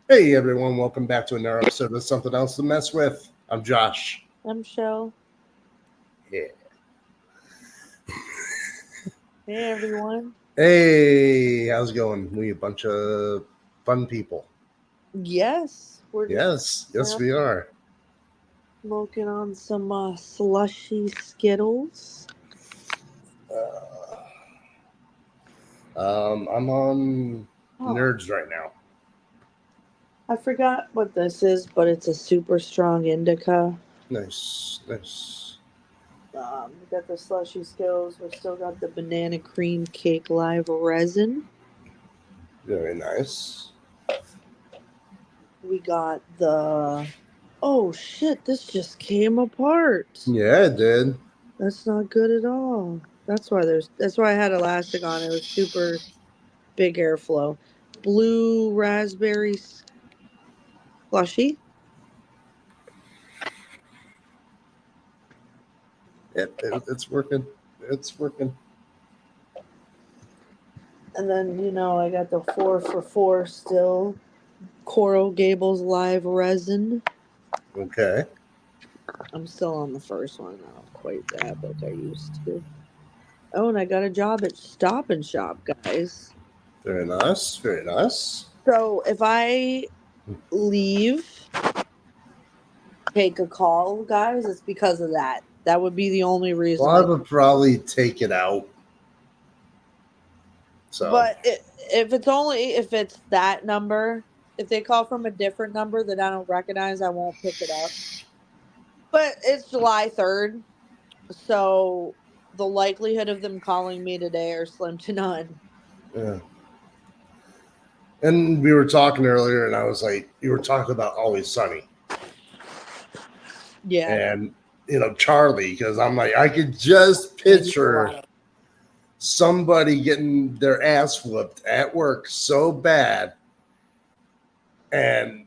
Hey everyone, welcome back to another episode of Something Else to Mess With. I'm Josh. I'm Chelle. Yeah. Hey everyone. Hey, how's it going? We a bunch of fun people. Yes, we're just Yes, we are. smoking on some slushy Skittles. I'm on Oh, Nerds right now. I forgot what this is, but it's a super strong indica. Nice. We got the slushy Skittles. We still got the banana cream cake live resin. Very nice. We got the. Oh shit! This just came apart. Yeah, it did. That's not good at all. That's why I had elastic on. It was super big airflow. Blue raspberry slushy. It's working. It's working. And then, I got the 4 for 4 still. Coral Gables live resin. Okay. I'm still on the first one. I don't quite dab like I used to. Oh, and I got a job at Stop and Shop, guys. Very nice. Very nice. So if I leave, take a call, guys, it's because of that. That would be the only Well, reason I I. would probably take it out. So, But if it's that number, if they call from a different number that I don't recognize, I won't pick it up. But it's July 3rd, so the likelihood of them calling me today are slim to none. yeah. And we were talking earlier, and I was like, you were talking about Always Sunny Yeah, and, Charlie, because I'm like, I could just I need a picture lot of. somebody getting their ass whooped at work so bad, and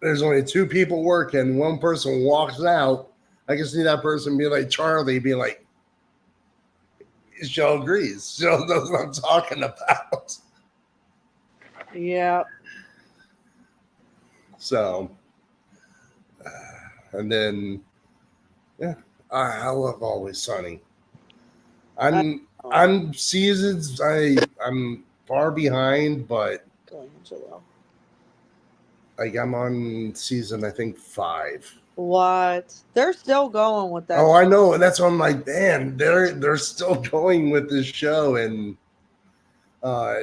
there's only two people working, one person walks out. I can see that person be like, Charlie, be like, Joe agrees. Joe knows what I'm talking about. Yeah, So, and then, yeah, I love Always Sunny. I know. I'm seasons. I'm far behind, but Angelo. like I'm on season I think 5. What? They're still going with that Oh, I show. know, and that's why I'm like, man, they're still going with this show, and uh,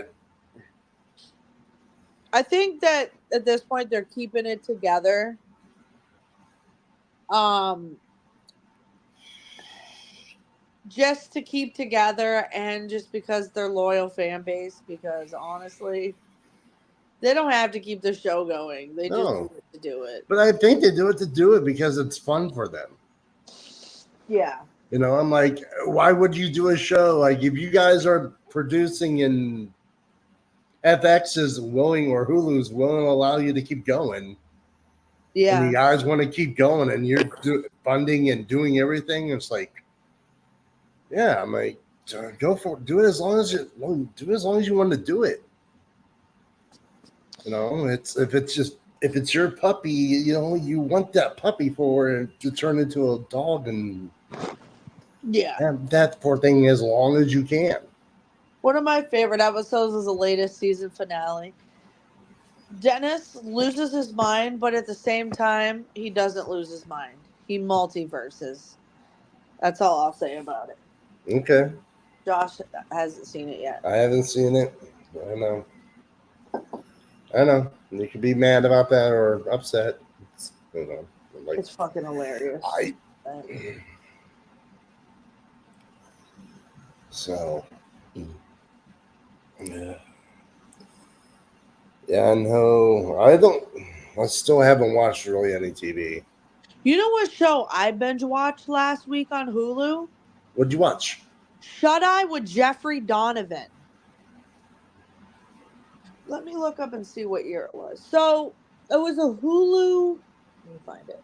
I think that at this point they're keeping it together. Um, just to keep together and just because they're loyal fan base. Because honestly, they don't have to keep the show going. They just do no, it to do it. but I think they do it to do it because it's fun for them. Yeah. I'm like, why would you do a show like if you guys are producing and FX is willing or Hulu is willing to allow you to keep going, and you Yeah. guys want to keep going and you're funding and doing everything, it's like, yeah, I'm like, go for it. Do it as long as you want to do it. It's if it's your puppy, you want that puppy for it to turn into a dog and Yeah. have that poor thing as long as you can. One of my favorite episodes is the latest season finale. Dennis loses his mind, but at the same time, he doesn't lose his mind. He multiverses. That's all I'll say about it. Okay, Josh hasn't seen it yet. I haven't seen it. I know. I know. You could be mad about that or upset. Like It's fucking hilarious. I. So, yeah, yeah. No, I don't. I still haven't watched really any TV. You know what show I binge watched last week on Hulu? What'd you watch? Shut Eye with Jeffrey Donovan. Let me look up and see what year it was. So it was a Hulu. Let me find it.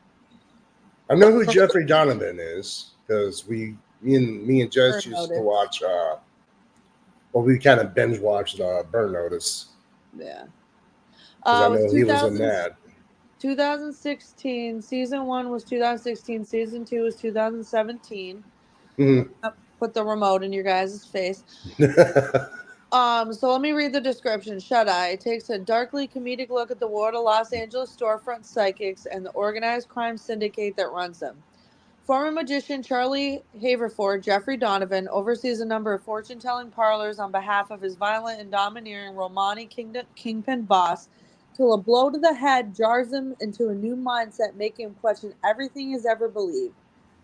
I know who Jeffrey Donovan is because me and Jess Burn used to Notice. watch. Well, we kind of binge watched Burn Notice. Yeah. Because I It was know he was in 2000, that. 2016. Season 1 was 2016. Season 2 was 2017. Mhm. Put the remote in your guys' face. So let me read the description. Shut Eye takes a darkly comedic look at the world of Los Angeles storefront psychics and the organized crime syndicate that runs them. Former magician Charlie Haverford, Jeffrey Donovan, oversees a number of fortune-telling parlors on behalf of his violent and domineering Romani kingpin boss, till a blow to the head jars him into a new mindset, making him question everything he's ever believed.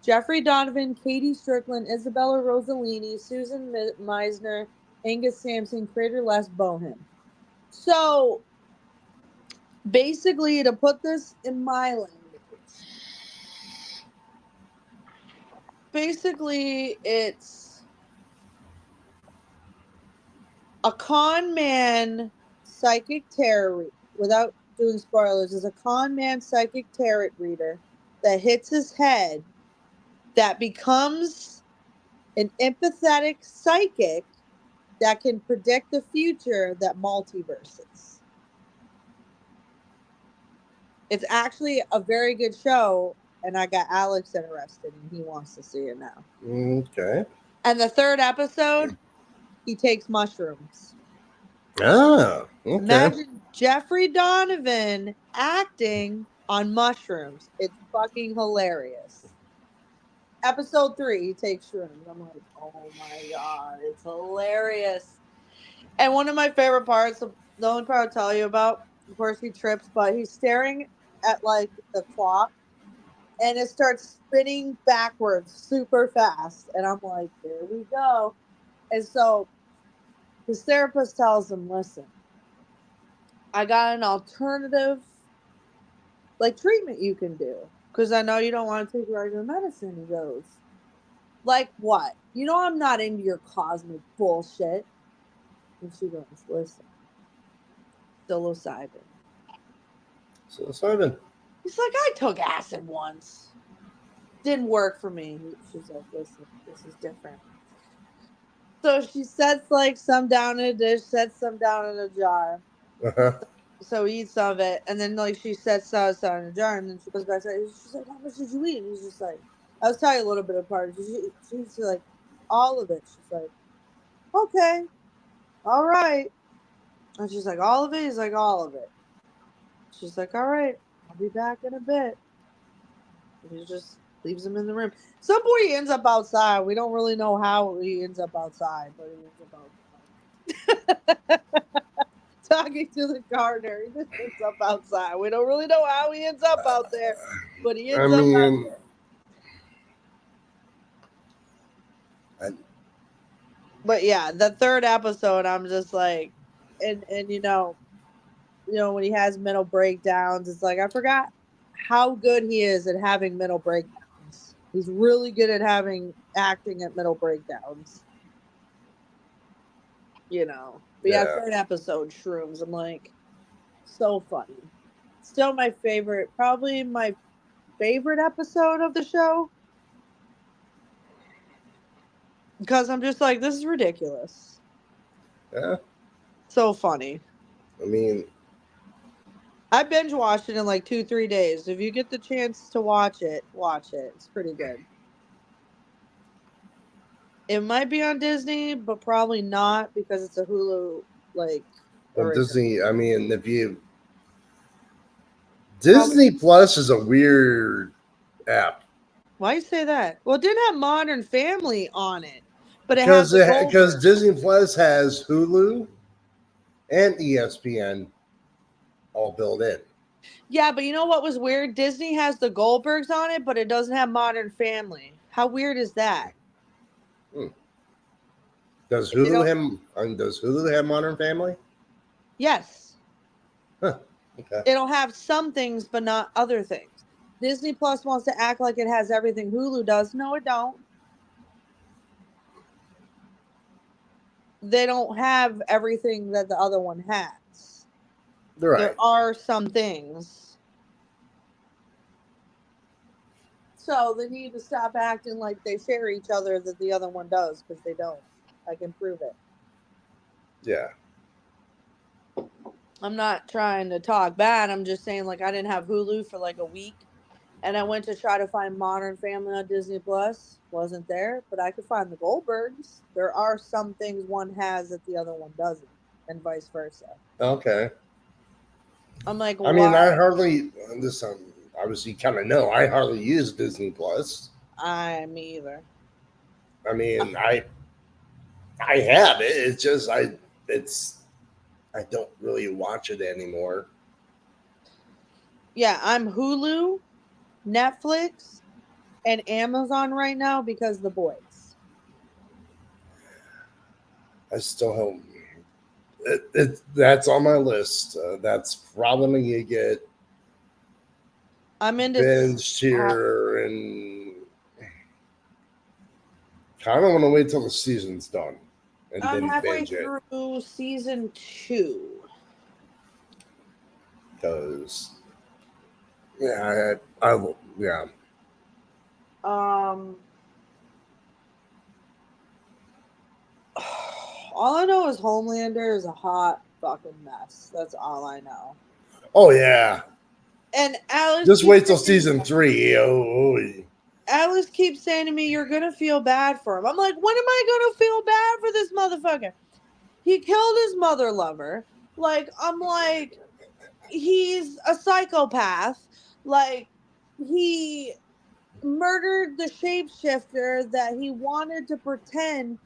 Jeffrey Donovan, Katie Strickland, Isabella Rossellini, Susan Meisner, Angus Sampson, Crater Les Bohem. So, basically, to put this in my language, basically it's a con man psychic tarot, without doing spoilers, is a con man psychic tarot reader that hits his head, that becomes an empathetic psychic that can predict the future, that multiverses. It's actually a very good show, and I got Alex interested, and he wants to see it now. Okay. And the third episode, he takes mushrooms. Ah, okay. Imagine Jeffrey Donovan acting on mushrooms. It's fucking hilarious. Episode 3, he takes shrooms. I'm like, oh my god, it's hilarious. And one of my favorite parts, the only part I'll tell you about, of course he trips, but he's staring at like the clock and it starts spinning backwards super fast. And I'm like, there we go. And so his therapist tells him, listen, I got an alternative like treatment you can do. Because I know you don't want to take regular medicine. He goes, like what? You know I'm not into your cosmic bullshit. And she goes, listen, psilocybin. So Simon. He's like, I took acid once. Didn't work for me. She's like, listen, this is different. So she sets like some down in a dish, sets some down in a jar. Uh-huh. So he eats some of it, and then like she sets some in a jar, and then she goes back to it. She's like, "How much did you eat?" And he's just like, "I was telling you a little bit apart." She's like, "All of it." She's like, "Okay, all right." And she's like, "All of it." He's like, "All of it." She's like, "All right, I'll be back in a bit." And he just leaves him in the room. Some point he ends up outside. We don't really know how he ends up outside, but he ends up outside. Talking to the gardener. He just ends up outside. We don't really know how he ends up out there, but he I ends up out mean, there. But yeah, the third episode, I'm just like, and when he has mental breakdowns, it's like I forgot how good he is at having mental breakdowns. He's really good at acting at mental breakdowns. But yeah, yeah. third episode, shrooms. I'm like, so funny. Still my favorite, probably my favorite episode of the show, because I'm just like, this is ridiculous. Yeah. So funny. I mean, I binge watched it in like 2-3 days. If you get the chance to watch it, watch it. It's pretty good. It might be on Disney, but probably not because it's a Hulu like well, original. Disney, I mean, if you. Probably. Disney Plus is a weird app. Why you say that? Well, it didn't have Modern Family on it, but it had Because the Goldbergs. Disney Plus has Hulu and ESPN all built in. Yeah, but you know what was weird? Disney has the Goldbergs on it, but it doesn't have Modern Family. How weird is that? Hmm. Does They don't. Does Hulu have Modern Family? Yes, Huh. Okay. it'll have some things, but not other things. Disney Plus wants to act like it has everything Hulu does. No, it don't. They don't have everything that the other one has. Right. There are some things. So they need to stop acting like they share each other that the other one does, because they don't. I can prove it. Yeah. I'm not trying to talk bad. I'm just saying, like, I didn't have Hulu for like a week, and I went to try to find Modern Family on Disney Plus. Wasn't there, but I could find the Goldbergs. There are some things one has that the other one doesn't, and vice versa. Okay. I'm like, I mean, I why? hardly this. Obviously, kind of know. I hardly use Disney Plus. Me either. I mean, I have it. It's just I don't really watch it anymore. Yeah, I'm Hulu, Netflix, and Amazon right now because the boys. I still have that's on my list. That's probably gonna get I'm into. binged here, and kind of want to wait till the season's done and I'm then halfway binge it through season 2. because yeah, I yeah. Um, all I know is Homelander is a hot fucking mess. That's all I know. Oh yeah, And Alice just keeps wait till saying, season 3. Alice keeps saying to me, "You're gonna feel bad for him." I'm like, when am I gonna feel bad for this motherfucker? He killed his mother lover. Like, I'm like, he's a psychopath. Like, he murdered the shapeshifter that he wanted to pretend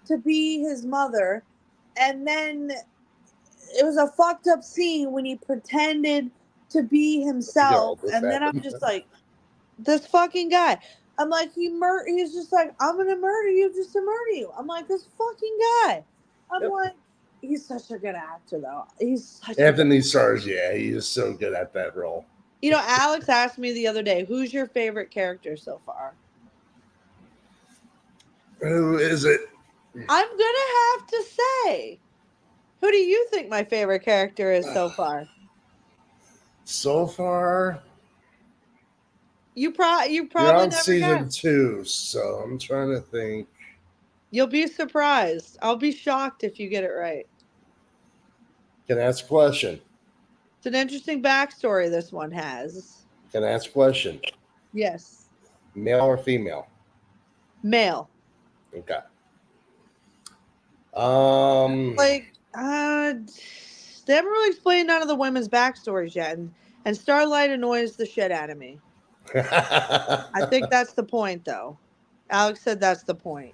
to be his mother, and then it was a fucked up scene when he pretended to be Yeah, himself, all this and then I'm happened. just like, this fucking guy. I'm like, he's just like, I'm gonna murder you just to murder you. I'm like, this fucking guy. I'm Yep. like, he's such a good actor though. He's such a good. Anthony Stars, yeah, he is so good at that role. You know, Alex asked me the other day, who's your favorite character so far? Who is it? I'm gonna have to say, who do you think my favorite character is so far? So far, You you're probably on never season guessed. 2, so I'm trying to think. You'll be surprised. I'll be shocked if you get it right. Can I ask a question? It's an interesting backstory this one has. Can I ask a question? Yes. Male or female? Male. Okay. Like, they haven't really explained none of the women's backstories yet, and Starlight annoys the shit out of me. I think that's the point, though. Alex said that's the point.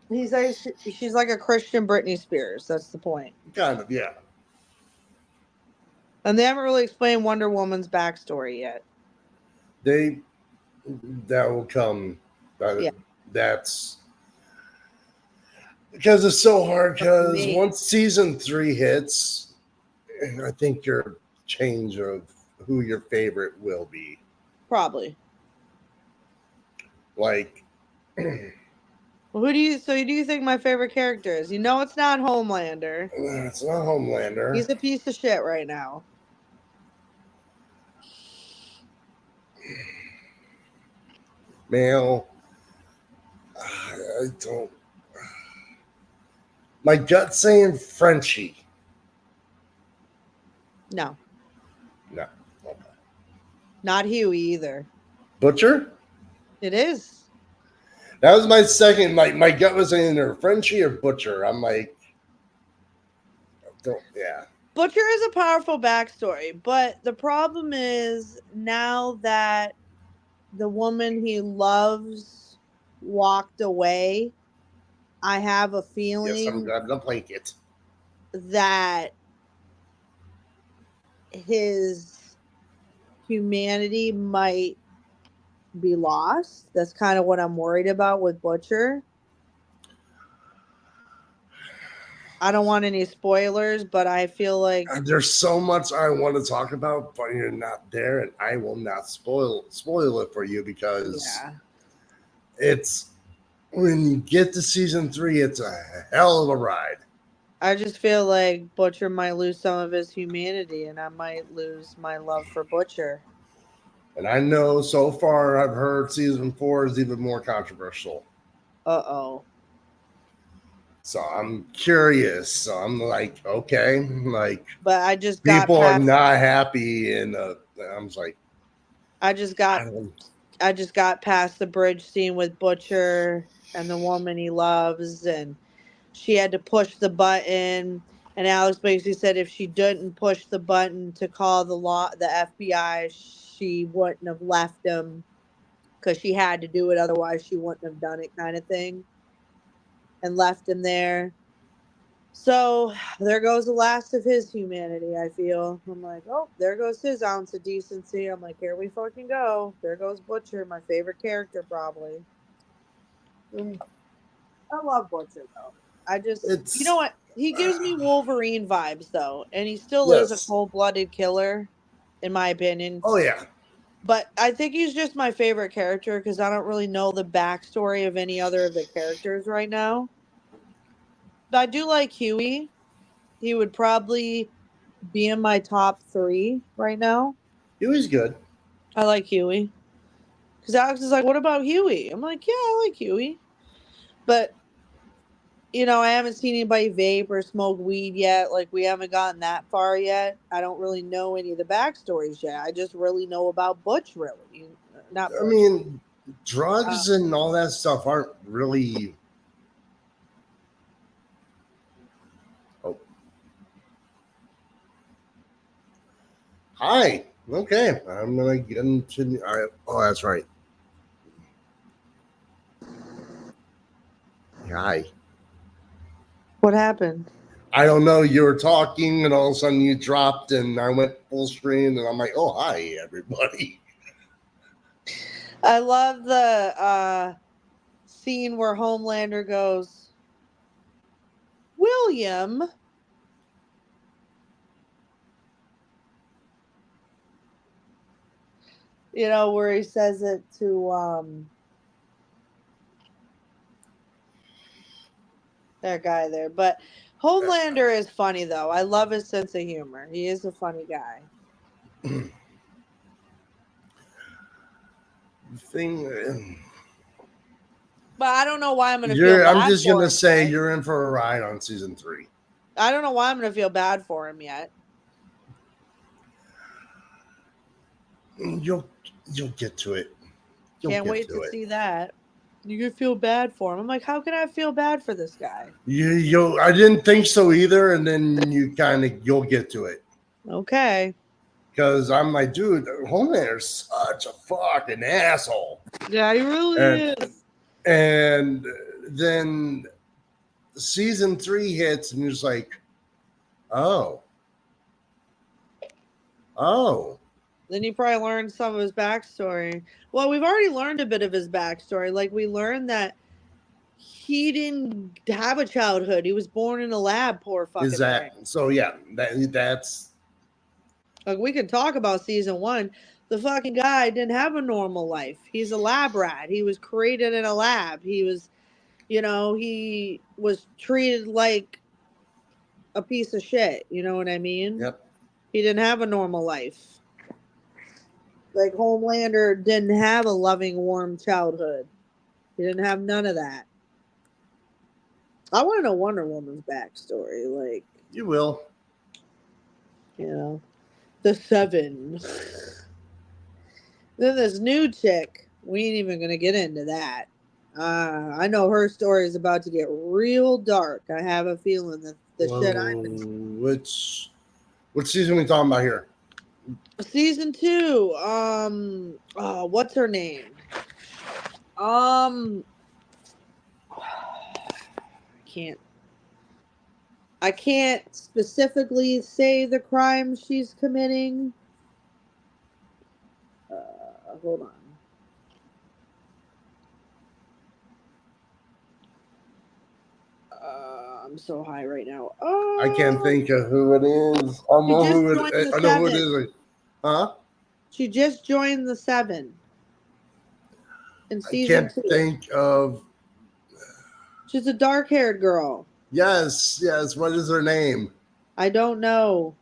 He's like, she's like a Christian Britney Spears. That's the point. Kind of, yeah. And they haven't really explained Wonder Woman's backstory yet. They that will come. Yeah. That's because it's so hard. Because Me, once season 3 hits, I think your change of who your favorite will be. probably. Like, Well, who do you think my favorite character is? You know, it's not Homelander. it's not Homelander. He's a piece of shit right now. Male. I don't. My gut saying Frenchie. No, No. Okay. not Huey either. Butcher? It is. That was my second. My gut was saying either Frenchie or Butcher. I'm like, don't. Yeah. Butcher is a powerful backstory, but the problem is now that the woman he loves walked away, I have a Yes, I'm feeling grabbing a blanket. that his humanity might be lost. That's kind of what I'm worried about with Butcher. I don't want any spoilers, but I feel like There's so much I want to talk about, but you're not there, and I will not spoil it for you because yeah. it's when you get to season 3, it's a hell of a ride. I just feel like Butcher might lose some of his humanity and I might lose my love for Butcher. And I know so far I've heard season 4 is even more controversial. Uh-oh. So I'm curious. So I'm like, okay, like, but I just got people are past. not happy, and I'm just like, I just I got don't. I just got past the bridge scene with Butcher and the woman he loves, and she had to push the button. And Alex basically said if she didn't push the button to call the FBI, she wouldn't have left him because she had to do it, otherwise she wouldn't have done it, kind of thing, and left him there. So there goes the last of his humanity, I feel. I'm like, oh, there goes his ounce of decency. I'm like, here we fucking go. There goes Butcher, my favorite character, probably. I love Butcher, though. You know It's what? He gives me Wolverine vibes, though. And he still is a yes. cold blooded killer, in my opinion. Oh yeah. But I think he's just my favorite character because I don't really know the backstory of any other of the characters right now. But I do like Huey. He would probably be in my top 3 right now. He was good. I like Huey. Because Alex is like, what about Huey? I'm like, yeah, I like Huey. But, I haven't seen anybody vape or smoke weed yet. Like, we haven't gotten that far yet. I don't really know any of the backstories yet. I just really know about Butch, really. Not I Butch. mean, drugs and all that stuff aren't really. Oh, hi. Okay, I'm gonna get into. All right. Oh, that's right. Hi. What happened? I don't know. You were talking, and all of a sudden you dropped, and I went full screen, and I'm like, "Oh, hi, everybody." I love the scene where Homelander goes, William. Where he says it to that guy there. But Homelander is funny though. I love his sense of humor. He is a funny guy. Thing. But I don't know why I'm gonna feel I'm bad just for gonna him say yet. you're in for a ride on season 3. I don't know why I'm gonna feel bad for him yet. You'll get to it. Can't wait to see that. You could feel bad for him. I'm like, how can I feel bad for this guy? You I didn't think so either, and then you'll get to it. Okay. Because I'm like, dude, Homelander's such a fucking asshole. Yeah, he really And is. and then season 3 hits, and you're just like, oh. Then you probably learned some of his backstory. Well, we've already learned a bit of his backstory. Like, we learned that he didn't have a childhood. He was born in a lab, poor fucking Is that thing. so? Yeah, that's Like, we could talk about season 1. The fucking guy didn't have a normal life. He's a lab rat. He was created in a lab. He was, he was treated like a piece of shit. You know what I mean? yep. He didn't have a normal life. Like, Homelander didn't have a loving, warm childhood. He didn't have none of that. I want to know Wonder Woman's backstory. Like, You will. The Seven. Then this new chick, we ain't even gonna get into that. I know her story is about to get real dark. I have a feeling that the shit I've been. Which season are we talking about here? Season 2. What's her name? Can't. I can't specifically say the crime she's committing. Hold on. I'm so high right now. I can't think of who it is. I know who it is. Huh? She just joined the 7 in I season can't 2. think of. She's a dark-haired girl. Yes. What is her name? I don't know.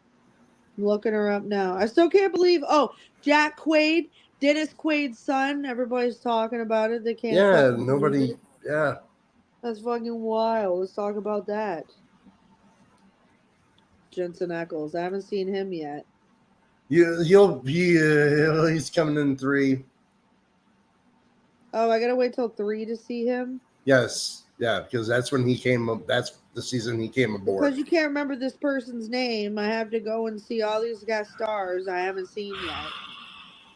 I'm looking her up now. I still can't believe. Oh, Jack Quaid, Dennis Quaid's son. Everybody's talking about it. They can't Yeah, fucking believe nobody. it. Yeah. That's fucking wild. Let's talk about that. Jensen Ackles. I haven't seen him yet. He's coming in 3. Oh, I gotta wait till 3 to see him? Yes. Yeah, because that's when he came up. That's the season he came aboard. Because you can't remember this person's name, I have to go and see all these guest stars I haven't seen yet.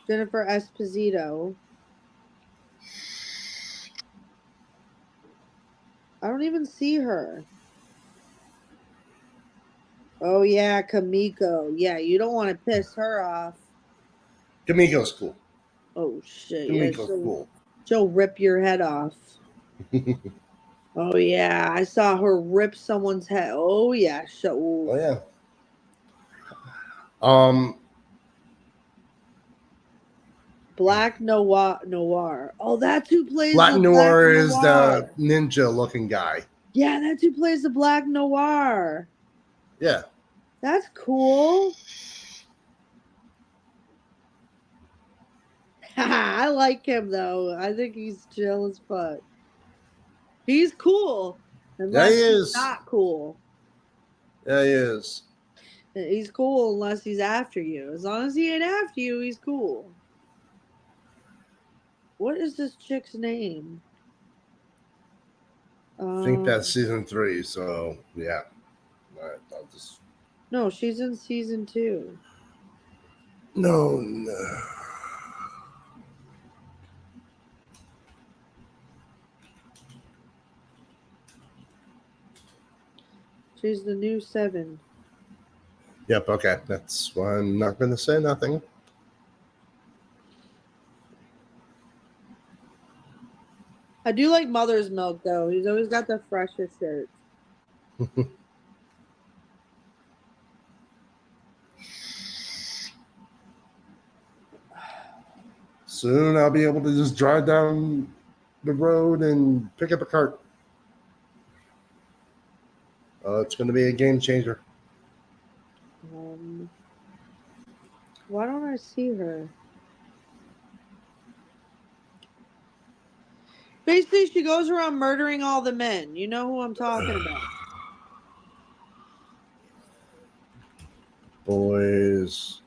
Jennifer Esposito. I don't even see her. Oh yeah, Kamiko. Yeah, you don't want to piss her off. Kamiko's cool. Oh shit. Kamiko's cool. She'll rip your head off. Oh yeah, I saw her rip someone's head. Oh yeah, Oh yeah. Black Noir. Oh, that's who plays Black the Noir Black is Noir. the ninja-looking guy. Yeah, that's who plays the Black Noir. Yeah. That's cool. I like him though. I think he's chill as fuck. He's cool. Unless Yeah, he is. he's not cool. Yeah, he is. He's cool unless he's after you. As long as he ain't after you, he's cool. What is this chick's name? I think that's season 3, so yeah. All right, I'll just... No, she's in season 2. No. She's the new 7. Yep, okay. That's why I'm not going to say nothing. I do like Mother's Milk, though. He's always got the freshest shirts. Soon I'll be able to just drive down the road and pick up a cart. It's going to be a game changer. Why don't I see her? Basically, she goes around murdering all the men. You know who I'm talking about. Boys.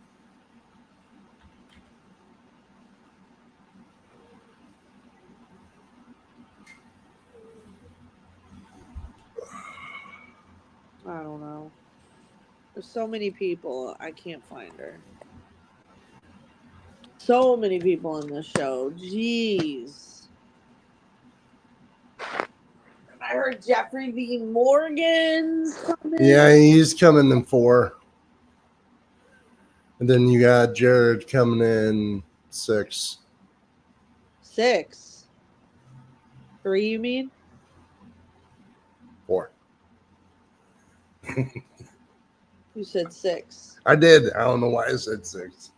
I don't know. There's so many people. I can't find her. So many people in this show. Jeez. I heard Jeffrey V. Morgan's coming. Yeah, he's coming in 4. And then you got Jared coming in 6. 6. 3, you mean? 4. You said 6. I did. I don't know why I said 6.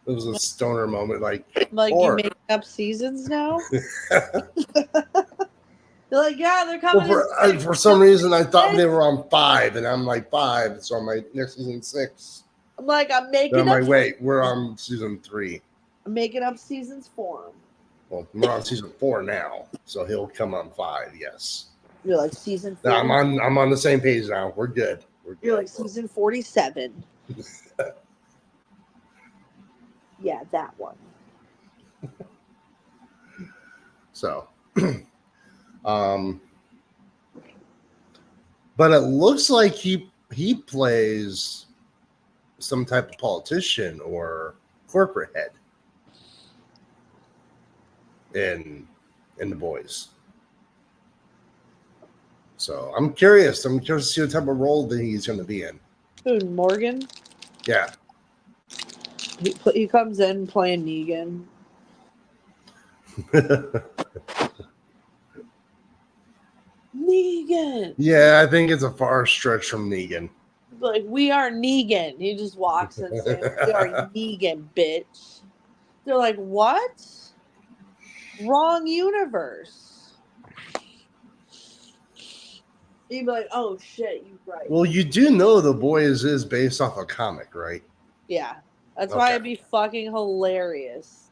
It was a stoner moment. Like 4. You make up seasons now? They're like, yeah, they're coming. Well, for some reason, I thought they were on 5, and I'm like 5. So I'm like, next season 6. I'm like, I'm making then I'm up. like, wait, we're on season 3. I'm making up seasons for him. Well, we're on season 4 now, so he'll come on 5. Yes. You're like season 4. I'm on the same page now. We're good. You're like season 47. Yeah, that one. So, but it looks like he plays some type of politician or corporate head in The Boys. So I'm curious. I'm curious to see what type of role that he's going to be in. Who, Morgan? Yeah. He comes in playing Negan. Negan. Yeah, I think it's a far stretch from Negan. Like, we are Negan. He just walks in and says, we are Negan, bitch. They're like, what? Wrong universe. You'd be like, oh shit, you're right. Well, you do know The Boys is based off a comic, right? Yeah. That's why it'd be fucking hilarious.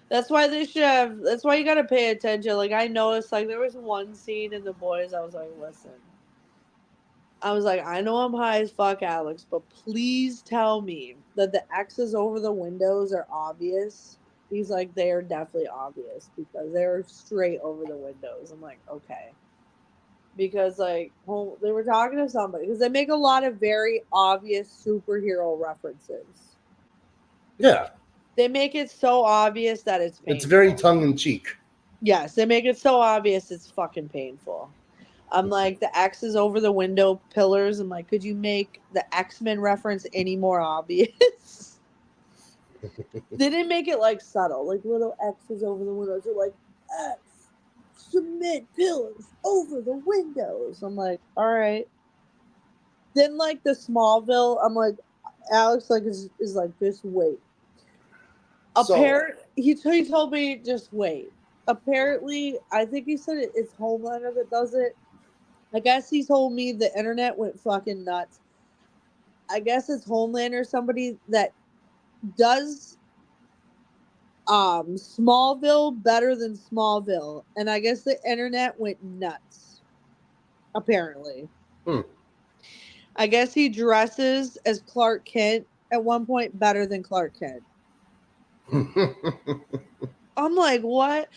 That's why they should have. That's why you gotta pay attention. Like I noticed, like there was one scene in The Boys. I was like, listen. I was like, I know I'm high as fuck, Alex, but please tell me that the X's over the windows are obvious. He's like, they are definitely obvious because they're straight over the windows. I'm like, okay. Because like they were talking to somebody because they make a lot of very obvious superhero references. Yeah. They make it so obvious that it's painful. It's very tongue in cheek. Yes, they make it so obvious it's fucking painful. I'm like, the X is over the window pillars. I'm like, could you make the X-Men reference any more obvious? They didn't make it like subtle, like little X's over the windows. They're like, X, cement pillars over the windows. I'm like, all right. Then like the Smallville, I'm like, Alex like is like, just wait. He told me just wait. Apparently, I think he said it's Homelander that does it. I guess he told me the internet went fucking nuts. I guess it's Homelander, somebody that does Smallville better than Smallville, and I guess the internet went nuts. Apparently, I guess he dresses as Clark Kent at one point better than Clark Kent. I'm like, what?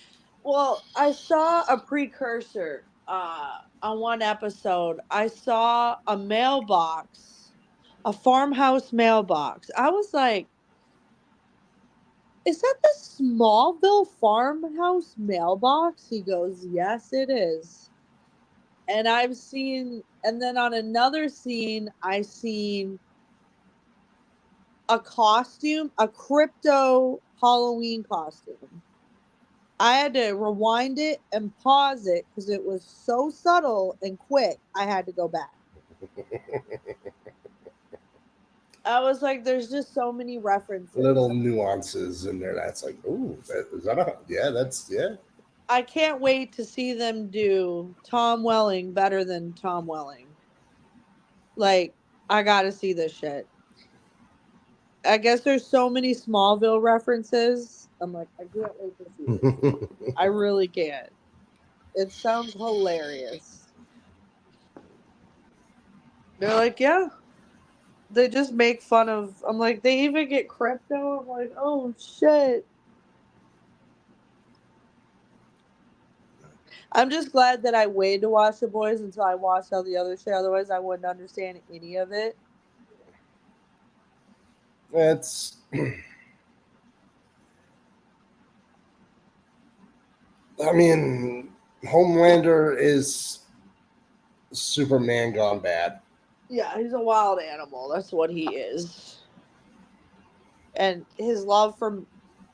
Well, I saw a precursor on one episode. I saw a mailbox, a farmhouse mailbox. I was like, is that the Smallville farmhouse mailbox? He goes, yes, it is. And and then on another scene, I seen a costume, a crypto Halloween costume. I had to rewind it and pause it because it was so subtle and quick. I had to go back. I was like, there's just so many references. Little nuances in there. That's like, ooh, yeah. I can't wait to see them do Tom Welling better than Tom Welling. Like, I gotta see this shit. I guess there's so many Smallville references. I'm like, I can't wait to see this. I really can't. It sounds hilarious. They're like, yeah. They just make fun of. I'm like, they even get crypto. I'm like, oh shit. I'm just glad that I waited to watch The Boys until I watched all the other shit. Otherwise, I wouldn't understand any of it. It's. I mean, Homelander is Superman gone bad. Yeah, he's a wild animal. That's what he is. And his love for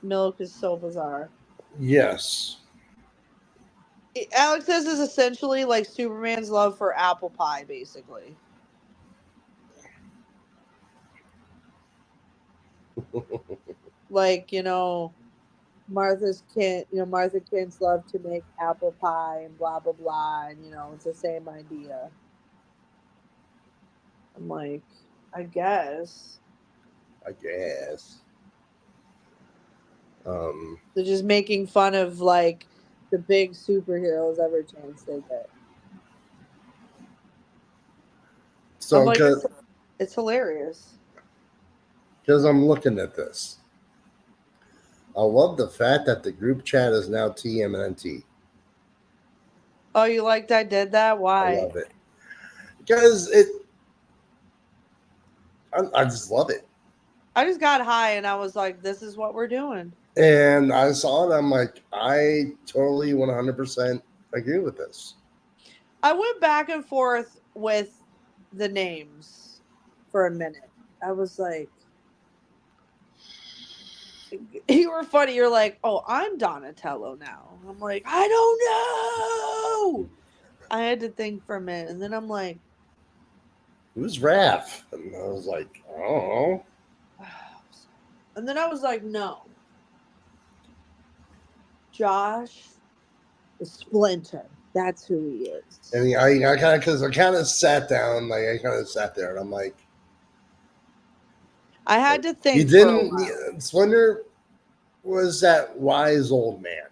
milk is so bizarre. Yes. Alex says is essentially like Superman's love for apple pie, basically. Like, Martha Kent's love to make apple pie and blah blah blah, and it's the same idea. I'm like, I guess. They're just making fun of like the big superheroes every chance they get. So I'm like, it's hilarious. Because I'm looking at this. I love the fact that the group chat is now TMNT. Oh, you liked I did that? Why? I love it. Because I just love it. I just got high and I was like, this is what we're doing. And I saw it. I'm like, I totally 100% agree with this. I went back and forth with the names for a minute. I was like, you were funny. You're like, oh, I'm Donatello now. I'm like, I don't know. I had to think for a minute. And then I'm like, who's Raph? And I was like, oh. And then I was like, no. Josh is Splinter. That's who he is. And I kind of sat down, like I kind of sat there, and I'm like, I had to think. He didn't. Splinter was that wise old man.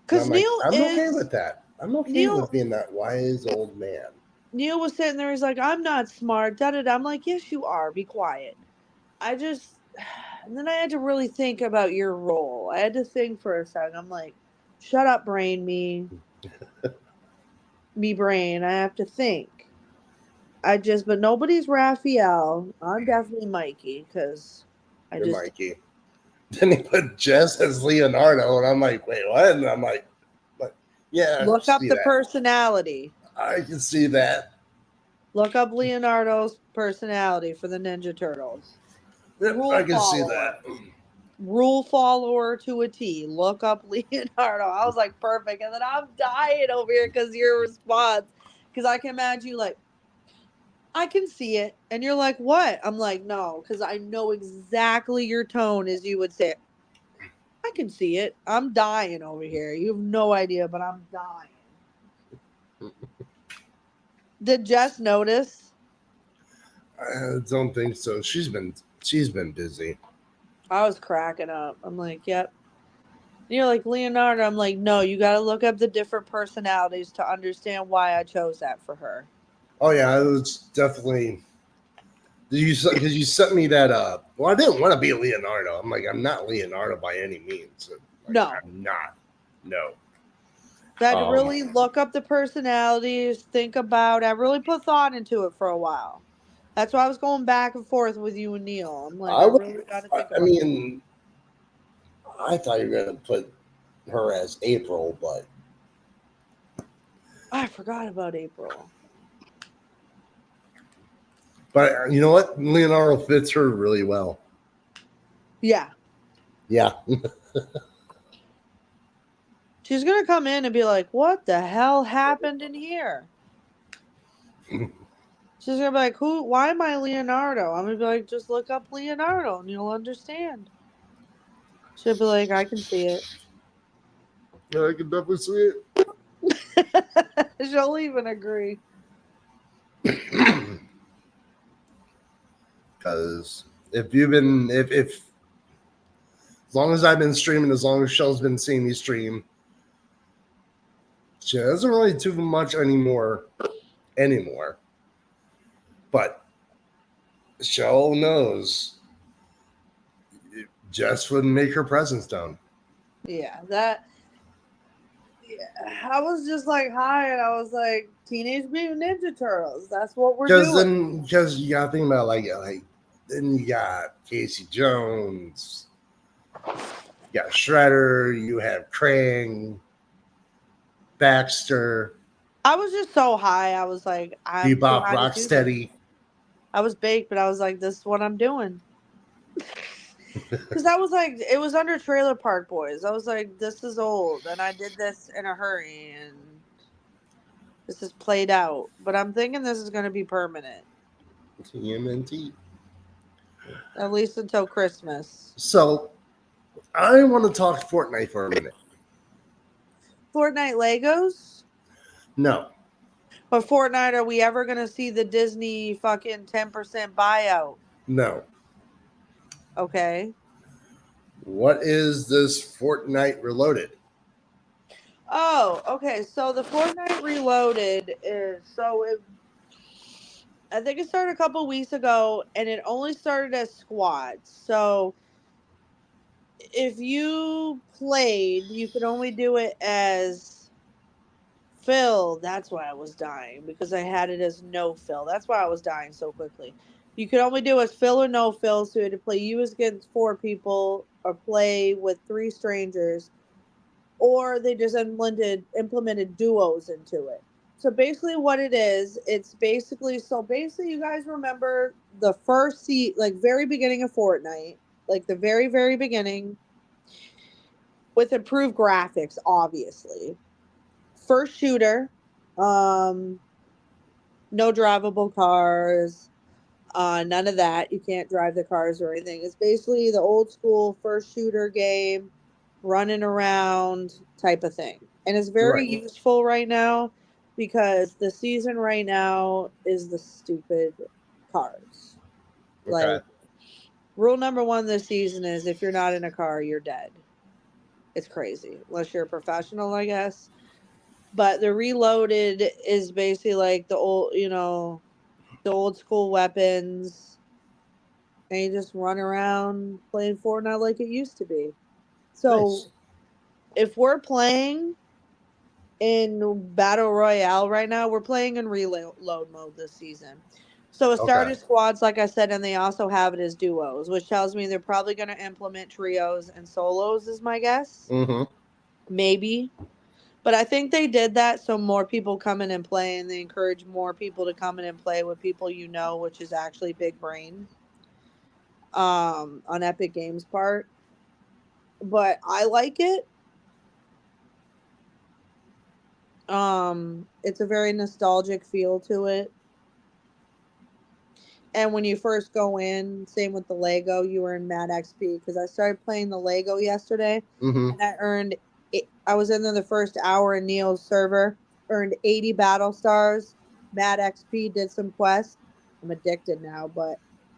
Because Neil I'm is okay with that. I'm okay with being that wise old man. Neil was sitting there. He's like, I'm not smart. Da da da. I'm like, yes, you are. Be quiet. I just, and then I had to really think about your role. I had to think for a second. I'm like, shut up, brain, me brain. I have to think. But nobody's Raphael. I'm definitely Mikey because I You're just Mikey. Then he put Jess as Leonardo, and I'm like, wait, what? And I'm like, but yeah, I look up see the that. personality. I can see that. Look up Leonardo's personality for the Ninja Turtles. Yep, I Rule can see follower. that. Rule follower to a T. Look up Leonardo. I was like, perfect. And then I'm dying over here because your response. Because I can imagine you like, I can see it. And you're like, what? I'm like, no, because I know exactly your tone as you would say, I can see it. I'm dying over here. You have no idea, but I'm dying. Did Jess notice? I don't think so. She's been busy. I was cracking up. I'm like, yep. And you're like, Leonardo. I'm like, no, you got to look up the different personalities to understand why I chose that for her. Oh yeah, it was definitely. Because you sent me that. Well, I didn't want to be Leonardo. I'm like, I'm not Leonardo by any means. Like, No. I'm not. No. I had to really look up the personalities, think about it. I really put thought into it for a while. That's why I was going back and forth with you and Neil. I'm like, I really got to think I about it. mean, I thought you were gonna put her as April, but I forgot about April. you know what? Leonardo fits her really well. Yeah. Yeah. She's going to come in and be like, what the hell happened in here? She's going to be like, why am I Leonardo? I'm going to be like, just look up Leonardo and you'll understand. She'll be like, I can see it. Yeah, I can definitely see it. She'll even agree. Because if as long as I've been streaming, as long as Shell's been seeing me stream, she doesn't really do much anymore. But Shell knows Jess would make her presence known. Yeah, I was just like, hi, and I was like, Teenage Mutant Ninja Turtles. That's what we're doing. Because you got to think about like then you got Casey Jones, you got Shredder, you have Krang, Baxter. I was just so high. I was like, I'm too Bebop high to do this. Rocksteady. I was baked, but I was like, this is what I'm doing. Because that was like, it was under Trailer Park Boys. I was like, this is old, and I did this in a hurry, and this is played out. But I'm thinking this is going to be permanent. TMNT. At least until Christmas. So, I want to talk Fortnite for a minute. Fortnite Legos? No. But Fortnite, are we ever going to see the Disney fucking 10% buyout? No. Okay. What is this Fortnite Reloaded? Oh, okay. So the Fortnite Reloaded is I think it started a couple weeks ago, and it only started as squads. So if you played, you could only do it as fill. That's why I was dying, because I had it as no fill. That's why I was dying so quickly. You could only do as fill or no fill, so you had to play you against 4 people or play with 3 strangers, or they just implemented duos into it. So basically what it is, you guys remember the first like very beginning of Fortnite, like the very, very beginning, with improved graphics, obviously. First shooter, um, no drivable cars, none of that. You can't drive the cars or anything. It's basically the old school first shooter game, running around type of thing. And it's very useful right now because the season right now is the stupid cars. Okay. Like, Rule number one this season is if you're not in a car, you're dead. It's crazy. Unless you're a professional, I guess. But the reloaded is basically like the old, the old school weapons. And you just run around playing Fortnite like it used to be. So Nice. if we're playing in Battle Royale right now, we're playing in reload mode this season. So it Okay. started squads, like I said, and they also have it as duos, which tells me they're probably going to implement trios and solos, is my guess. Mm-hmm. Maybe. But I think they did that so more people come in and play, and they encourage more people to come in and play with people which is actually big brain on Epic Games' part. But I like it. It's a very nostalgic feel to it. And when you first go in, same with the Lego, you were in Mad XP because I started playing the Lego yesterday, Mm-hmm. and I earned. I was in there the first hour in Neo's server, earned 80 battle stars. Mad XP did some quests. I'm addicted now,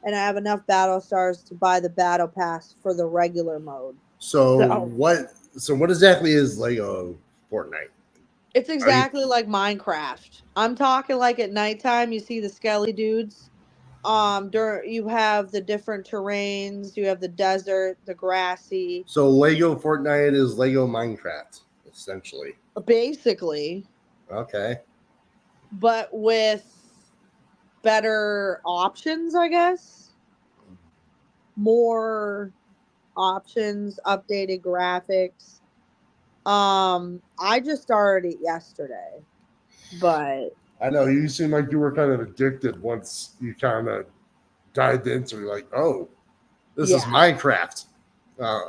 and I have enough battle stars to buy the battle pass for the regular mode. So So what? So what exactly is Lego Fortnite? it's Are you exactly like Minecraft. I'm talking like at nighttime, you see the skelly dudes. You have the different terrains. You have the desert, the grassy. so Lego Fortnite is Lego Minecraft essentially? Basically, Okay. but with better options, I guess. More options, updated graphics. I just started it yesterday, but I know you seem like you were kind of addicted once you kind of dived into it. Like, oh, this is yeah, Minecraft.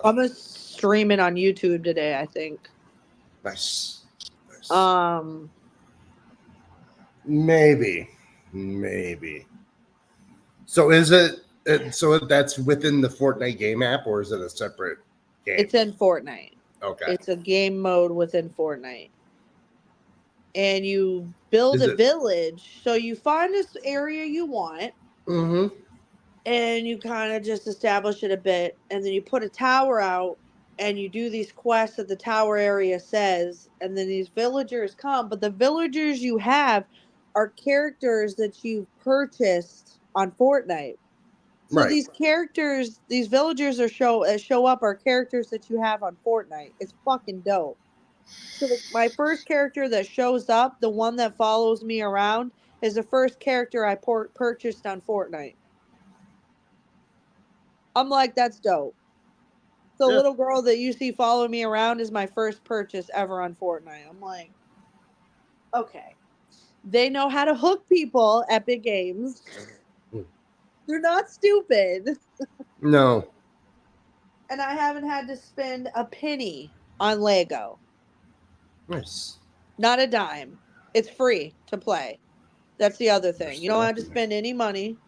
I'm gonna stream it on YouTube today, I think. Nice. Nice. Um, Maybe. Maybe. So is it? So that's within the Fortnite game app, or is it a separate game? it's in Fortnite. Okay. It's a game mode within Fortnite. And you build Is a it? village. So you find this area you want Mm-hmm. and you kind of just establish it a bit. And then you put a tower out and you do these quests that the tower area says. And then these villagers come. But the villagers you have are characters that you've purchased on Fortnite. So Right. these characters, these villagers show up are characters that you have on Fortnite. It's fucking dope. So my first character that shows up, the one that follows me around, is the first character I purchased on Fortnite. I'm like, that's dope. The Yeah. little girl that you see follow me around is my first purchase ever on Fortnite. I'm like, okay. They know how to hook people, Epic Games. They're not stupid. No. And I haven't had to spend a penny on Lego. Nice. Not a dime. It's free to play. That's the other We're thing. You still don't have to lucky. spend any money.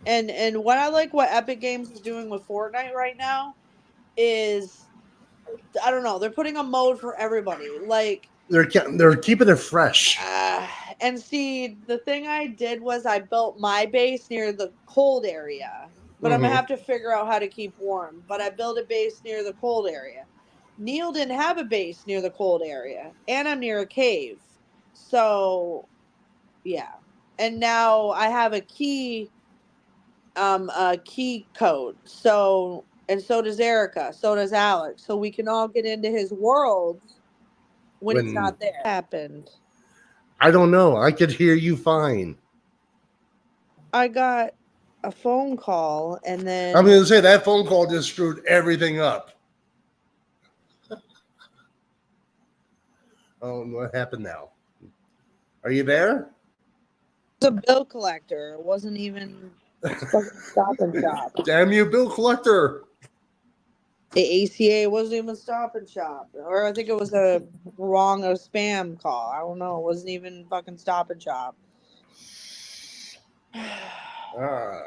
And what I like what Epic Games is doing with Fortnite right now is I don't know, they're putting a mode for everybody. Like They're keeping it fresh. uh, and see, the thing I did was I built my base near the cold area, but I'm gonna Mm-hmm. have to figure out how to keep warm. But I built a base near the cold area. Neil didn't have a base near the cold area, and I'm near a cave. So yeah, and now I have a key code. So and so does Erica, so does Alex. So we can all get into his world when he's When not there. Happened. I don't know, I could hear you fine. I got a phone call and I'm then going to say that phone call just screwed everything up. Oh, what happened now? Are you there? the bill collector. It wasn't even fucking Stop and Shop. Damn you, bill collector. The ACA wasn't even Stop and Shop. Or I think it was a spam call. I don't know. It wasn't even fucking Stop and Shop. Ah,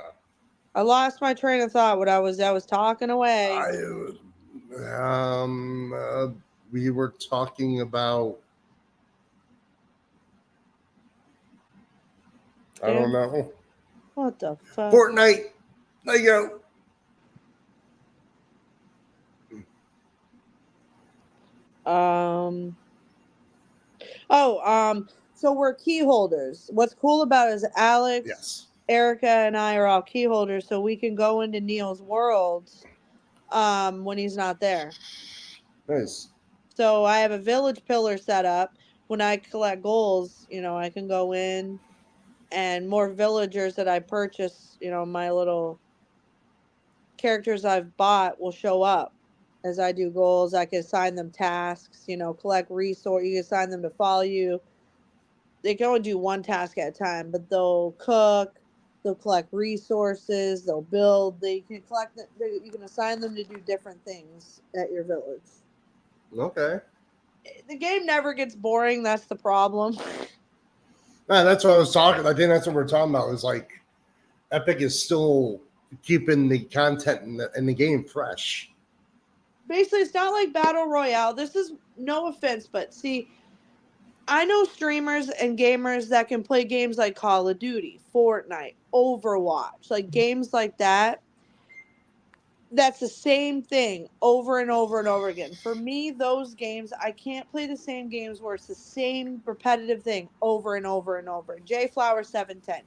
I lost my train of thought when I was talking away. We were talking about. I don't Damn. know. What the fuck? Fortnite. There you go. So we're key holders. What's cool about it is Alex, Yes. Erica, and I are all key holders, so we can go into Neil's world when he's not there. Nice. So I have a village pillar set up. When I collect goals, I can go in and more villagers that I purchase, my little characters I've bought will show up as I do goals. I can assign them tasks, collect resource. You can assign them to follow you. They can only do one task at a time, but they'll cook, they'll collect resources, they'll build. They can collect. You can assign them to do different things at your village. Okay. The game never gets boring. That's the problem. That's what I was talking. I think that's what we're talking about. Is like Epic is still keeping the content in the game fresh. Basically, it's not like Battle Royale. This is no offense, but see, I know streamers and gamers that can play games like Call of Duty, Fortnite, Overwatch, like games like that. That's the same thing over and over and over again. For me, those games, I can't play the same games where it's the same repetitive thing over and over and over. JFlower710.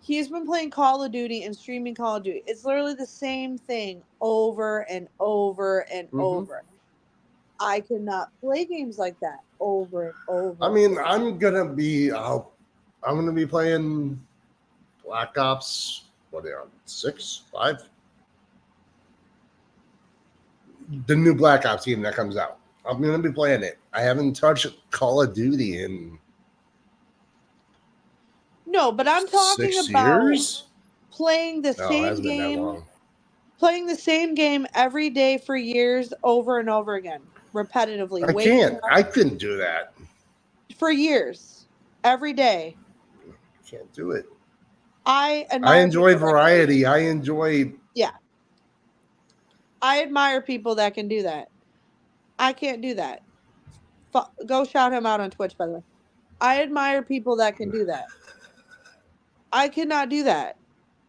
He's been playing Call of Duty and streaming Call of Duty. It's literally the same thing over and over and over. I cannot play games like that over and over. I mean, I'm gonna be playing Black Ops. What are they on? 6, 5? The new Black Ops game that comes out. I'm gonna be playing it. I haven't touched Call of Duty in no, but I'm talking 6 about years? playing the No, it same hasn't been that game. long. Playing the same game every day for years over and over again, repetitively. I couldn't do that. For years. Every day. Can't do it. I enjoy variety. I enjoy. Yeah. I admire people that can do that. I can't do that. Go shout him out on Twitch, by the way. I admire people that can do that. I cannot do that.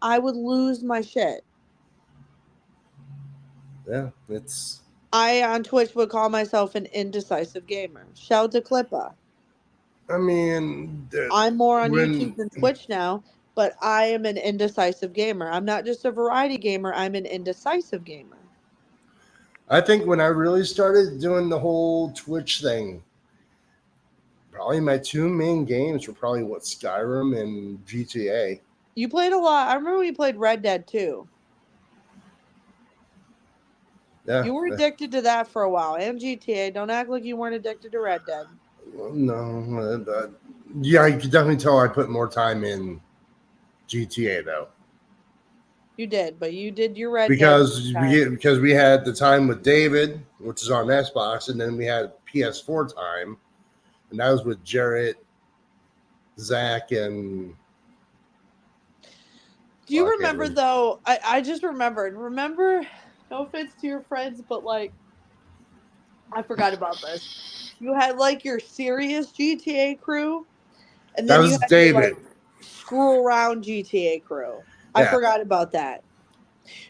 I would lose my shit. Yeah, it's. I on Twitch would call myself an indecisive gamer. Shout to Clippa. I mean, I'm more on YouTube than Twitch now, but I am an indecisive gamer. I'm not just a variety gamer, I'm an indecisive gamer. I think when I really started doing the whole Twitch thing, probably my two main games were probably Skyrim and GTA. You played a lot. I remember when you played Red Dead 2. Yeah. You were addicted to that for a while. And GTA. Don't act like you weren't addicted to Red Dead. No. Yeah, you can definitely tell I put more time in GTA, though. You did, but you did your Red Dead. Because we had the time with David, which is on Xbox, and then we had PS4 time. And that was with Jarrett, Zach, and... Do you remember, though? I just remembered. Remember, no offense to your friends, but, like, I forgot about this. You had, like, your serious GTA crew, and then that was you had David. Your, like, screw around GTA crew. Yeah. I forgot about that.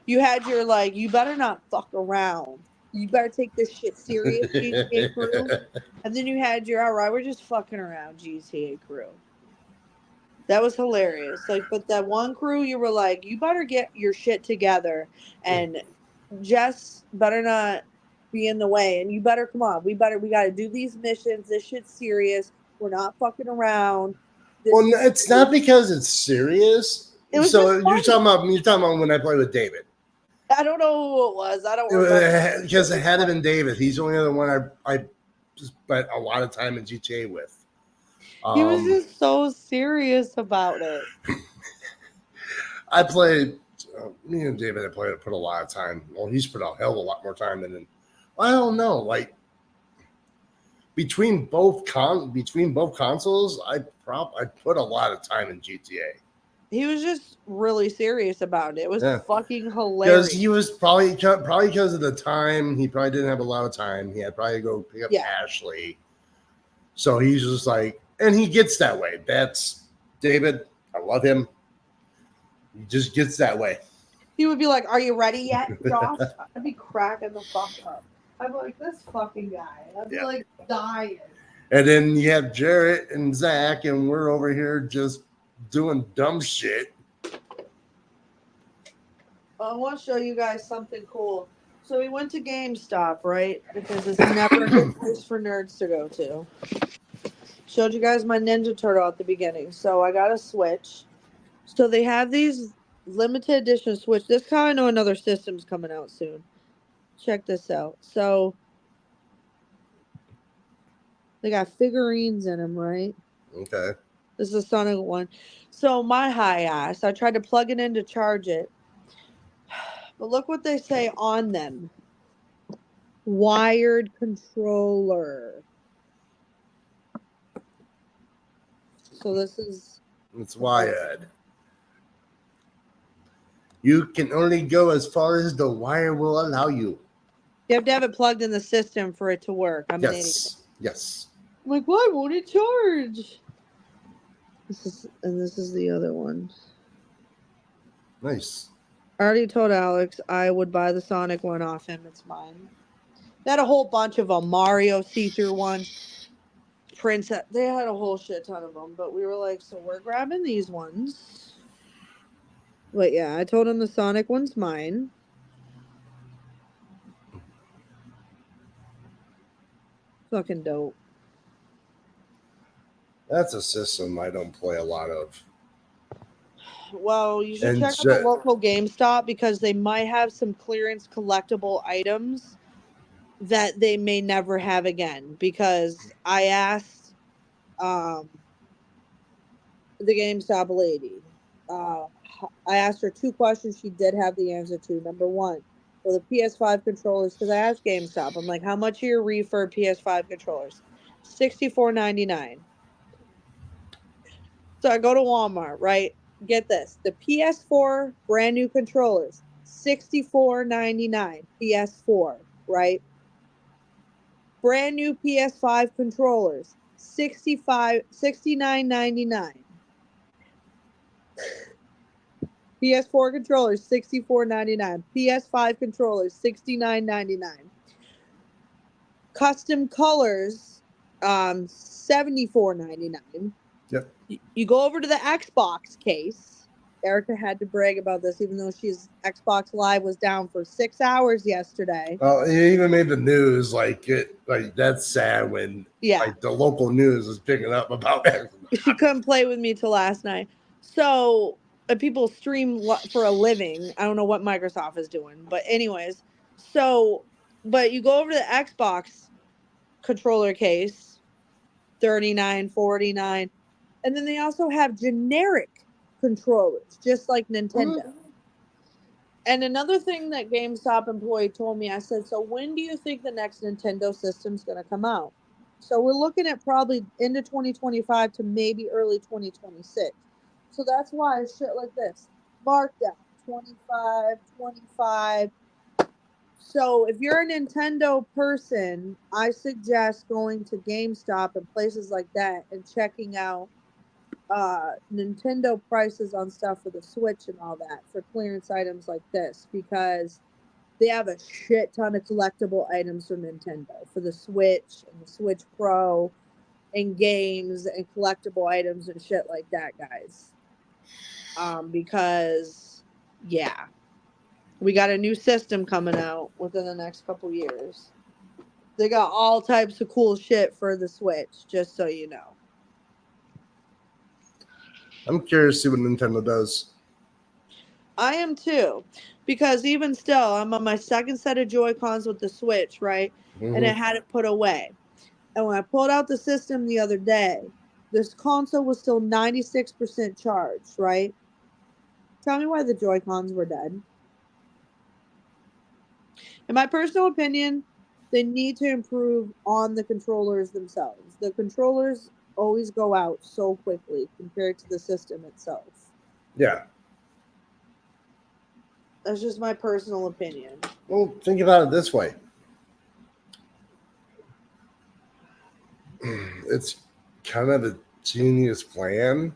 You had your, like, you better not fuck around. You better take this shit serious GTA crew. And then you had your, all right, we're just fucking around GTA crew. That was hilarious. Like, but that one crew, you were like, you better get your shit together, and Jess better not be in the way, and you better come on. We got to do these missions. This shit's serious. We're not fucking around. It's not because it's serious. It was so you're talking about when I played with David. I don't know who it was. I don't remember. Because it had been David. He's the only other one I spent a lot of time in GTA with. He was just so serious about it. I played, me and David have put a lot of time. Well, he's put a hell of a lot more time in. I don't know, like between both consoles, I put a lot of time in GTA. He was just really serious about it. It was fucking hilarious. Because he was probably because of the time, he probably didn't have a lot of time. He had probably to go pick up Ashley. So he's just like, and he gets that way. That's David. I love him. He just gets that way. He would be like, "Are you ready yet, Josh?" I'd be cracking the fuck up. I'd be like, "This fucking guy." I'd be like dying. And then you have Jarrett and Zach, and we're over here just doing dumb shit. I want to show you guys something cool. So we went to GameStop, right? Because it's never a good place for nerds to go to. Showed you guys my Ninja Turtle at the beginning. So I got a Switch. So they have these limited edition Switch. This kind of know another system's coming out soon. Check this out. So they got figurines in them, right? Okay. This is a Sonic one. So my high ass, I tried to plug it in to charge it. But look what they say on them. Wired controller. So this is... It's wired. You can only go as far as the wire will allow you. You have to have it plugged in the system for it to work. I'm an idiot. Yes. I'm like, why won't it charge? This is the other one. Nice. I already told Alex I would buy the Sonic one off him. It's mine. They had a whole bunch of them. Mario see-through ones. Princess. They had a whole shit ton of them. But we were like, so we're grabbing these ones. But yeah, I told him the Sonic one's mine. Fucking dope. That's a system I don't play a lot of. Well, you should And check out the local GameStop because they might have some clearance collectible items that they may never have again. Because I asked the GameStop lady. I asked her 2 questions she did have the answer to. Number one, for the PS5 controllers, because I asked GameStop, I'm like, how much are your refurb PS5 controllers? $64.99. So I go to Walmart, right? Get this. The PS4 brand new controllers, $64.99. PS4, right? Brand new PS5 controllers, $69.99. PS4 controllers, $64.99. PS5 controllers, $69.99. Custom colors, $74.99. Yep. You go over to the Xbox case. Erica had to brag about this, even though she's Xbox Live was down for 6 hours yesterday. Well, it even made the news. Like that's sad when like the local news is picking up about Xbox. She couldn't play with me till last night. So people stream for a living. I don't know what Microsoft is doing, but anyways. So, but you go over to the Xbox controller case, $39, $49, and then they also have generic controllers, just like Nintendo. And another thing that GameStop employee told me, I said, so when do you think the next Nintendo system's going to come out? So we're looking at probably into 2025 to maybe early 2026. So that's why shit like this, markdown, 25, 25. So if you're a Nintendo person, I suggest going to GameStop and places like that and checking out Nintendo prices on stuff for the Switch and all that for clearance items like this, because they have a shit ton of collectible items from Nintendo for the Switch and the Switch Pro and games and collectible items and shit like that, guys. Because yeah, we got a new system coming out within the next couple years. They got all types of cool shit for the Switch, just so you know. I'm curious to see what Nintendo does. I am too, because even still, I'm on my second set of Joy-Cons with the Switch, right? And I had it put away. And when I pulled out the system the other day, this console was still 96% charged, right? Tell me why the Joy-Cons were dead. In my personal opinion, they need to improve on the controllers themselves. The controllers always go out so quickly compared to the system itself. Yeah. That's just my personal opinion. Well, think about it this way. It's kind of a genius plan.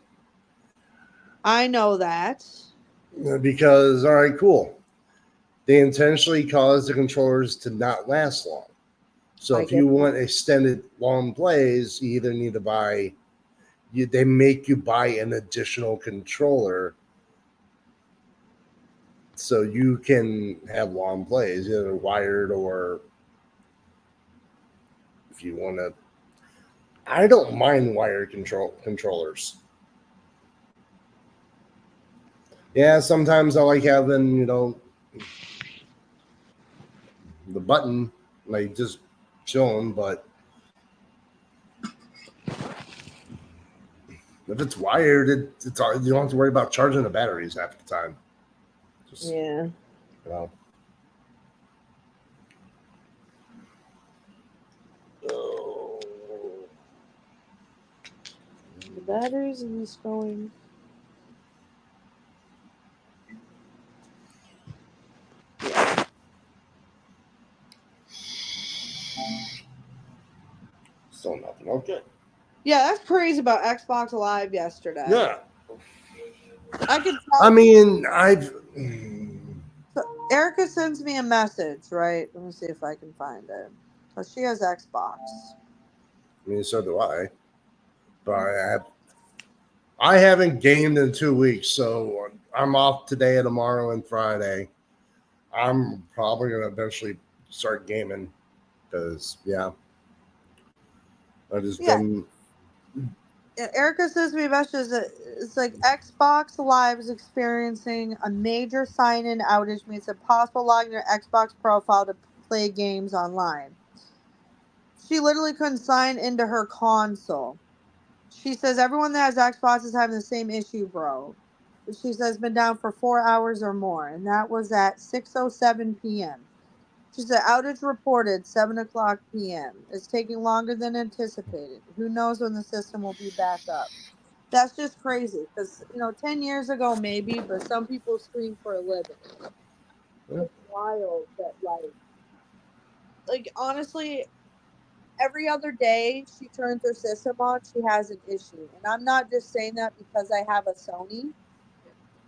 I know that. Because, all right, cool. They intentionally cause the controllers to not last long. So I if get you that. want extended long plays, you either need to buy. They make you buy an additional controller so you can have long plays, either wired or if you want to. I don't mind wired controllers. Yeah, sometimes I like having the button like just chilling, but if it's wired, it's all, you don't have to worry about charging the batteries half the time. Just, Yeah. you know. The batteries in this going. Still nothing. Okay. Yeah, that's crazy about Xbox Live yesterday. Yeah. I can tell. I mean, I've. So Erica sends me a message, right? Let me see if I can find it. So she has Xbox. I mean, so do I. But I haven't gamed in 2 weeks, so I'm off today, tomorrow, and Friday. I'm probably gonna eventually start gaming because I just Yeah. been. Erica sends me a message that it's like Xbox Live is experiencing a major sign-in outage, means it's impossible logging your Xbox profile to play games online. She literally couldn't sign into her console. She says everyone that has Xbox is having the same issue, bro. She says been down for 4 hours or more, and that was at 6:07 p.m. She said outage reported 7 o'clock p.m. It's taking longer than anticipated. Who knows when the system will be back up? That's just crazy because 10 years ago maybe, but some people scream for a living. Yeah. It's wild that like honestly, every other day she turns her system on, she has an issue. And I'm not just saying that because I have a Sony.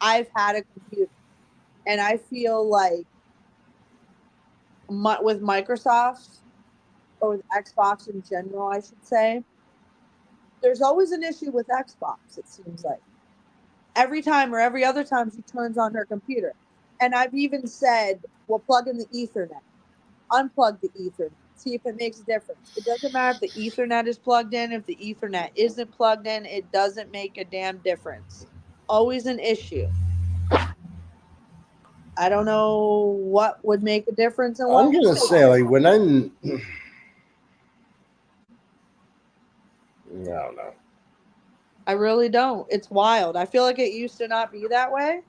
I've had a computer. And I feel like with Microsoft or with Xbox in general, I should say, there's always an issue with Xbox, it seems like. Every time or every other time she turns on her computer. And I've even said, well, plug in the Ethernet, unplug the Ethernet, see if it makes a difference. It doesn't matter if the Ethernet is plugged in, if the Ethernet isn't plugged in, it doesn't make a damn difference. Always an issue. I don't know what would make a difference and I'm what gonna wouldn't. say like when I'm. I don't know. I really don't. It's wild. I feel like it used to not be that way.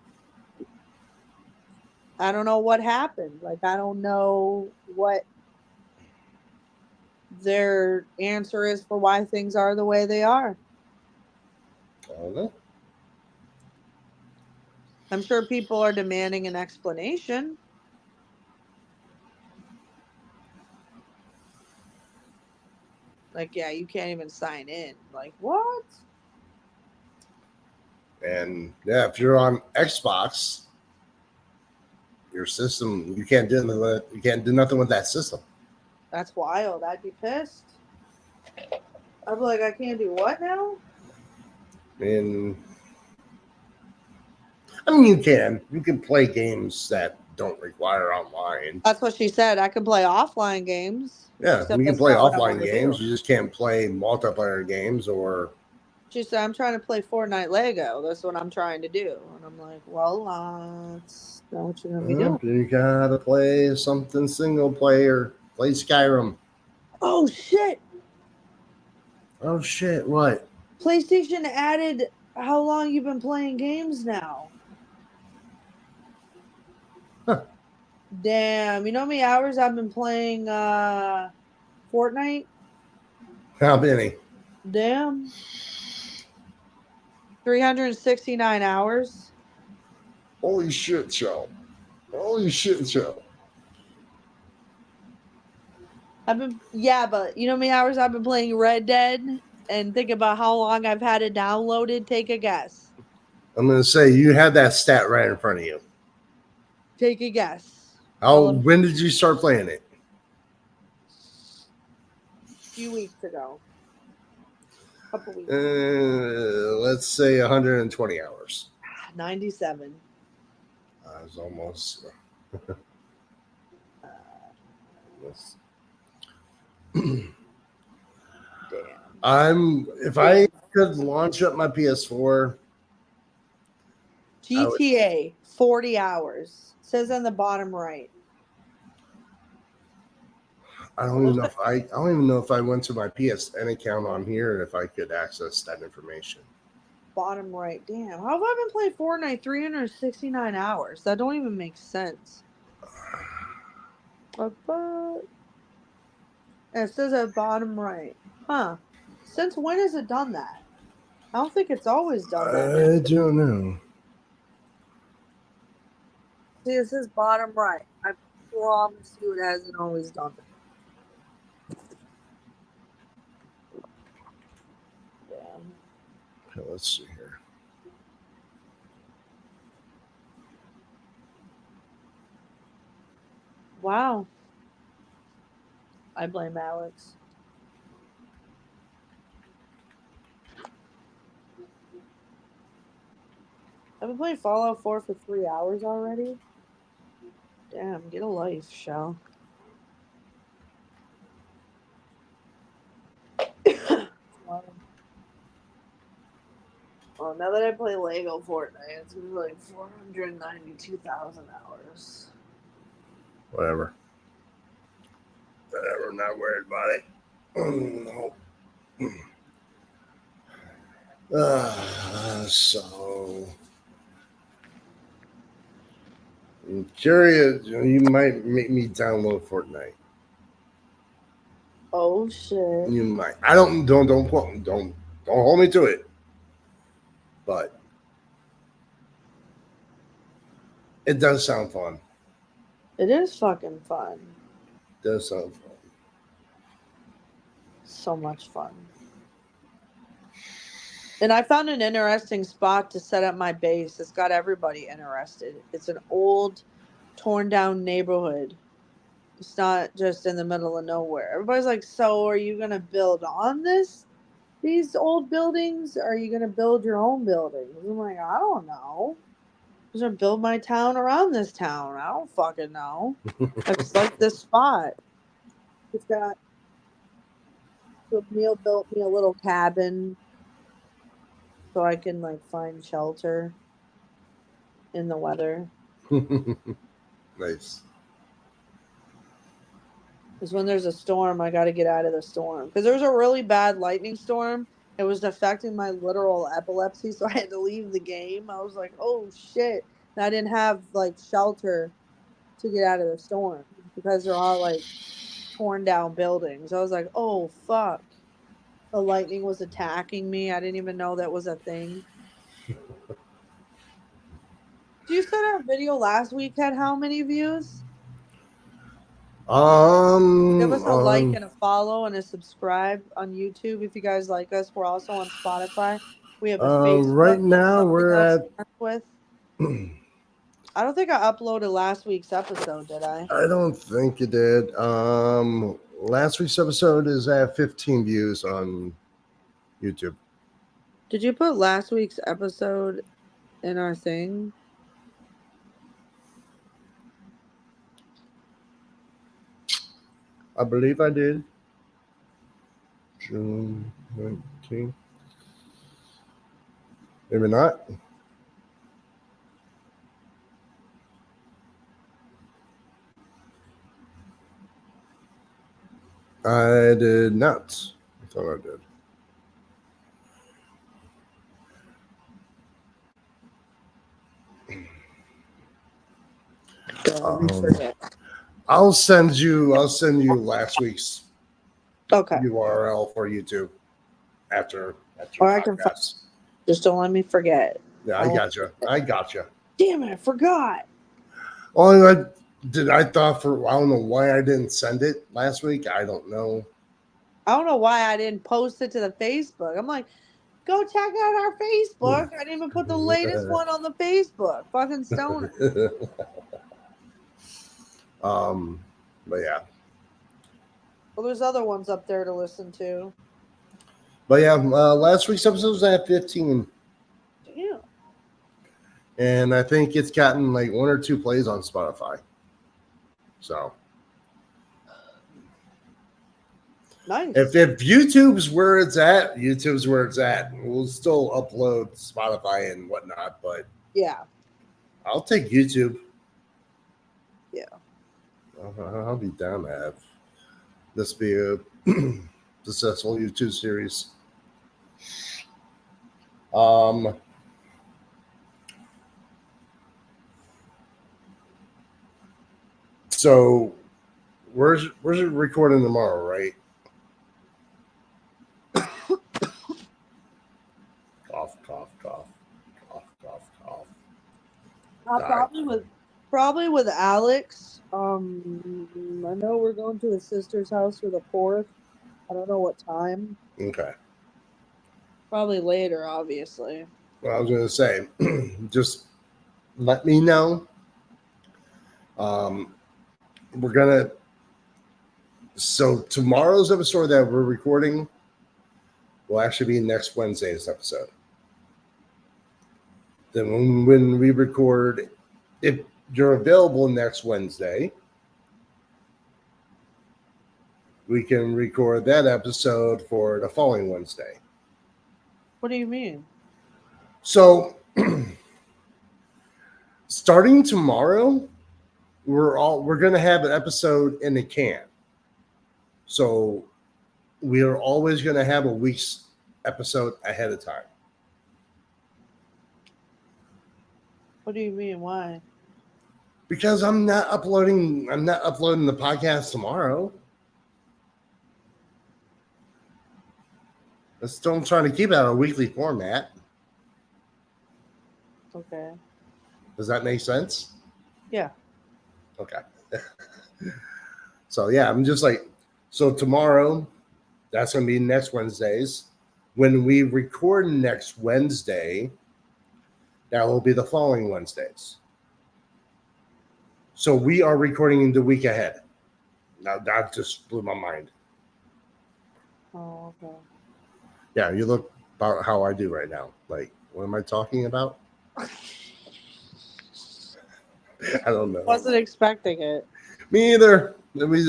I don't know what happened. Like, I don't know what their answer is for why things are the way they are. I don't know. I'm sure people are demanding an explanation. Like, yeah, you can't even sign in. Like, what? And yeah, if you're on Xbox, your system you can't do nothing with that system. That's wild. I'd be pissed. I'd be like, I can't do what now? And I mean, you can play games that don't require online. That's what she said. I can play offline games. She Yeah, said you can that's play not what I want offline to games. do. You just can't play multiplayer games or. She said, I'm trying to play Fortnite Lego. That's what I'm trying to do. And I'm like, well, that's not what you're going to be doing. You gotta play something single player. Play Skyrim. Oh, shit. Oh shit! What? PlayStation added how long you've been playing games now. Huh. Damn. You know how many hours I've been playing Fortnite? How many? Damn. 369 hours. Holy shit, Chelle. Holy shit, Chelle. Yeah, but you know how many hours I've been playing Red Dead? And think about how long I've had it downloaded. Take a guess. I'm going to say you had that stat right in front of you. Take a guess. When did you start playing it? A few weeks ago. A couple weeks. Let's say 120 hours. 97. I was almost. Damn. If I could launch up my PS4. GTA 40 hours. It says on the bottom right. I don't even know if I went to my PSN account on here and if I could access that information. Bottom right. Damn. How have I been playing Fortnite 369 hours? That don't even make sense. It says at bottom right. Huh. Since when has it done that? I don't think it's always done that. I don't know. See, it says bottom right. I promise you it hasn't always done that. Damn. Okay, let's see here. Wow. I blame Alex. I've been playing Fallout 4 for 3 hours already. Damn, get a life, Chelle. Well, now that I play Lego Fortnite, it's gonna be like 492,000 hours. Whatever. I'm not worried about it. No. So I'm curious. You might make me download Fortnite. Oh shit! You might. I don't hold me to it. But it does sound fun. It is fucking fun. It does sound fun. So much fun. And I found an interesting spot to set up my base. It's got everybody interested. It's an old, torn down neighborhood. It's not just in the middle of nowhere. Everybody's like, so are you going to build on these old buildings? Or are you going to build your own buildings? I'm like, I don't know. I'm going to build my town around this town. I don't fucking know. I just like this spot. It's got, so Neil built me a little cabin so I can like find shelter in the weather. Nice. Because when there's a storm, I got to get out of the storm. Because there was a really bad lightning storm. It was affecting my literal epilepsy, so I had to leave the game. I was like, oh shit. And I didn't have like shelter to get out of the storm because they're all like torn down buildings. I was like, oh fuck. The lightning was attacking me. I didn't even know that was a thing. Did you say our video last week had how many views? Give us a like and a follow and a subscribe on YouTube if you guys like us. We're also on Spotify. We have a Facebook. Right now we're at. With. I don't think I uploaded last week's episode, did I? I don't think you did. Last week's episode is at 15 views on YouTube. Did you put last week's episode in our thing? I believe I did. June 19th. Maybe not. I did not. I thought I did. I'll send you last week's URL for YouTube after or I can just don't let me forget. Yeah, I got you. Damn it, I forgot. Well, I don't know why I didn't send it last week. I don't know. I don't know why I didn't post it to the Facebook. I'm like, Go check out our Facebook. I didn't even put the latest one on the Facebook. Fucking stoner. But yeah. Well, there's other ones up there to listen to. But yeah, last week's episode was at 15. Damn. And I think it's gotten like 1 or 2 plays on Spotify. So Nice. if YouTube's where it's at, YouTube's where it's at. We'll still upload Spotify and whatnot, but yeah, I'll take YouTube. Yeah. I'll be down to have this be a successful YouTube series. So where's it recording tomorrow, right? Cough, cough, cough, cough, cough, cough. Probably with Alex. I know we're going to his sister's house for the 4th. I don't know what time. Okay. Probably later, obviously. Well, I was going to say, just let me know. So tomorrow's episode that we're recording will actually be next Wednesday's episode. Then when we record, if you're available next Wednesday, we can record that episode for the following Wednesday. What do you mean? So starting tomorrow, we're going to have an episode in the can. So we are always going to have a week's episode ahead of time. What do you mean? Why? Because I'm not uploading the podcast tomorrow. I'm still trying to keep it on a weekly format. Okay. Does that make sense? Yeah. Okay. So yeah, I'm just like, so tomorrow, that's going to be next Wednesdays. When we record next Wednesday, that will be the following Wednesdays. So we are recording the week ahead. Now that just blew my mind. Oh, okay. Yeah, you look about how I do right now. Like, what am I talking about? I don't know. Wasn't expecting it. Me either. We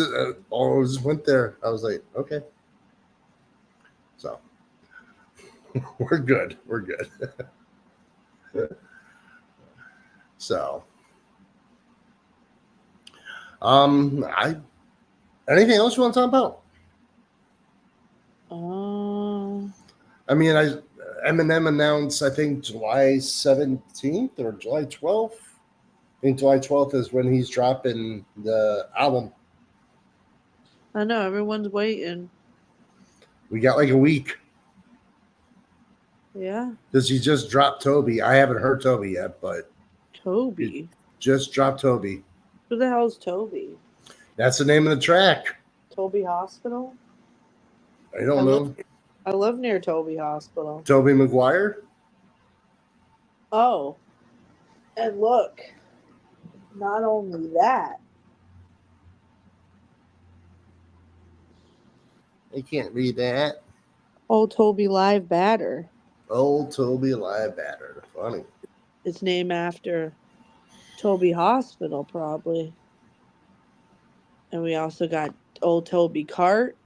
always went there. I was like, okay. So we're good. We're good. So, anything else you want to talk about? I mean, Eminem announced, I think, July 17th or July 12th. I think July 12th is when he's dropping the album. I know, everyone's waiting. We got like a week. Yeah. Because he just dropped Tobey. I haven't heard Tobey yet, but Tobey. Just dropped Tobey. Who the hell is Tobey? That's the name of the track. Tobey Hospital? I don't know. I live near Tobey Hospital. Tobey Maguire? Oh. And look, not only that. I can't read that. Old Tobey Live Batter. Old Tobey Live Batter. Funny. It's named after Tobey Hospital, probably. And we also got Old Tobey Cart,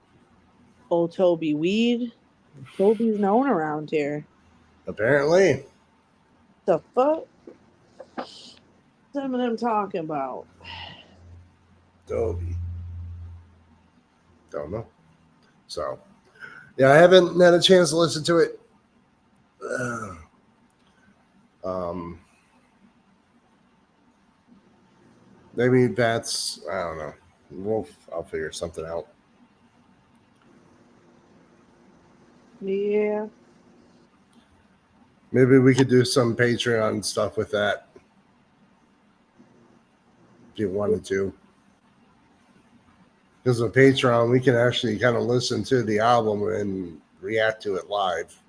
Old Tobey Weed. Tobey's known around here. Apparently. The fuck? What's Eminem talking about? Tobey. Don't know. So, yeah, I haven't had a chance to listen to it. Maybe that's, I don't know. I'll figure something out. Yeah. Maybe we could do some Patreon stuff with that. If you wanted to. Because with Patreon, we can actually kind of listen to the album and react to it live.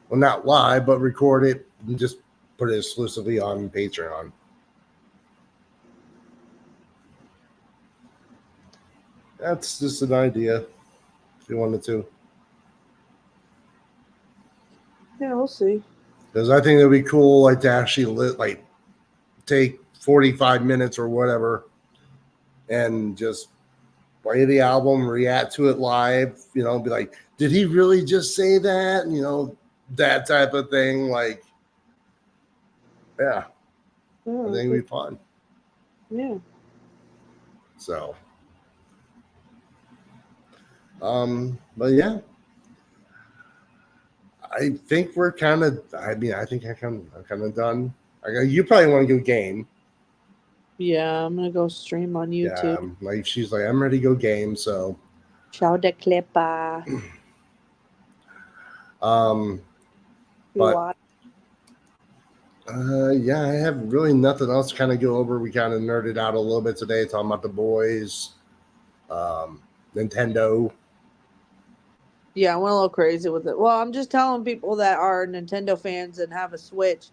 Well, not live, but record it and just put it exclusively on Patreon. That's just an idea. If you wanted to. Yeah, we'll see. Because I think it'd be cool, like to actually take 45 minutes or whatever, and just play the album, react to it live. Be like, did he really just say that? That type of thing. Like, yeah, I think it'd be fun. Yeah. So, but yeah. I think we're kind of. I think I'm kind of done. You probably want to go game. Yeah, I'm gonna go stream on YouTube. Yeah, she's like, I'm ready to go game. So, Ciao de clipa. But yeah, I have really nothing else to kind of go over. We kind of nerded out a little bit today, talking about the boys, Nintendo. Yeah, I went a little crazy with it. Well, I'm just telling people that are Nintendo fans and have a Switch,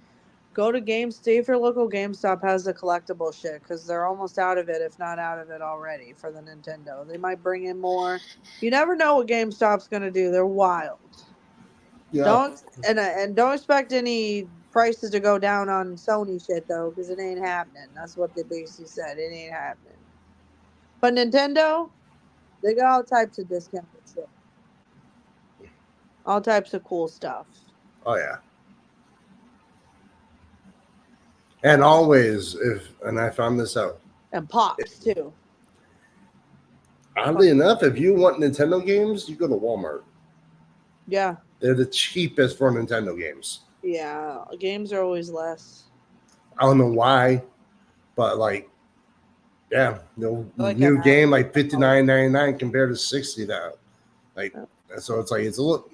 go to see if your local GameStop has the collectible shit, because they're almost out of it, if not out of it already, for the Nintendo. They might bring in more. You never know what GameStop's gonna do. They're wild. Yeah. Don't expect any prices to go down on Sony shit though, because it ain't happening. That's what they basically said. It ain't happening. But Nintendo, they got all types of discounted shit. All types of cool stuff. Oh yeah. And always, I found this out. And Pops too. Oddly enough, if you want Nintendo games, you go to Walmart. Yeah. They're the cheapest for Nintendo games. Yeah, games are always less. I don't know why, but yeah, new game like $59.99 compared to $60 now. So it's like it's a little,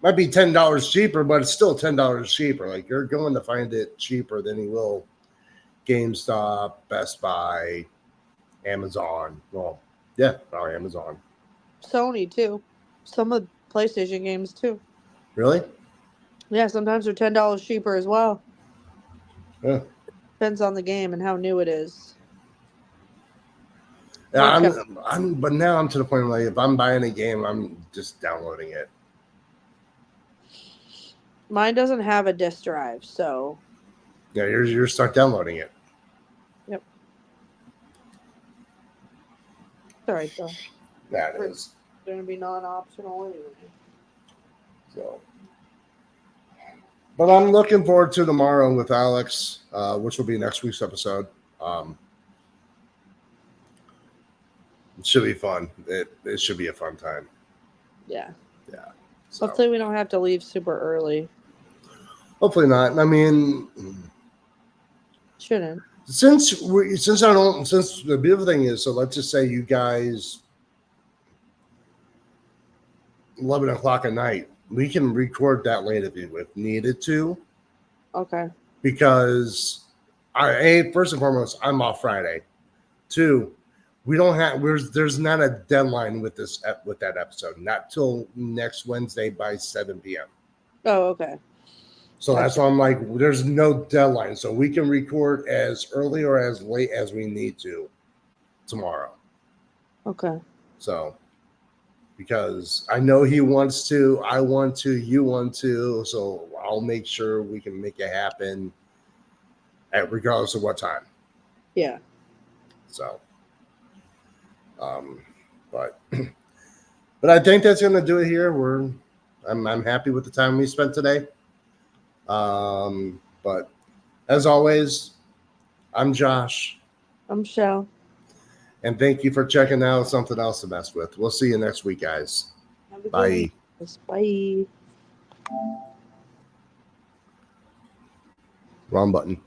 might be $10 cheaper, but it's still $10 cheaper. Like you're going to find it cheaper than you will GameStop, Best Buy, Amazon. Well, yeah, probably Amazon. Sony too. Some of the PlayStation games too. Really? Yeah, sometimes they're $10 cheaper as well. Yeah. Depends on the game and how new it is. Yeah, but now I'm to the point where if I'm buying a game, I'm just downloading it. Mine doesn't have a disk drive, so. Yeah, you're start downloading it. Yep. All right, though. That is. It's going to be non-optional anyway. So. But I'm looking forward to tomorrow with Alex, which will be next week's episode. It should be fun. It should be a fun time. Yeah. Yeah. So. Hopefully we don't have to leave super early. Hopefully not. I mean, shouldn't. Since the beautiful thing is, so let's just say you guys 11 o'clock at night, we can record that late if needed to. Okay. Because first and foremost, I'm off Friday. 2, we don't have there's not a deadline with that episode, not till next Wednesday by 7 p.m. Oh, okay. So that's why I'm like, there's no deadline, so we can record as early or as late as we need to tomorrow. Okay. So, because I know he wants to, I want to, you want to, so I'll make sure we can make it happen regardless of what time. Yeah. So, but I think that's going to do it here. I'm happy with the time we spent today. But as always, I'm Josh. I'm Chelle. And thank you for checking out Something Else to Mess With. We'll see you next week, guys. Bye. Bye. Wrong button.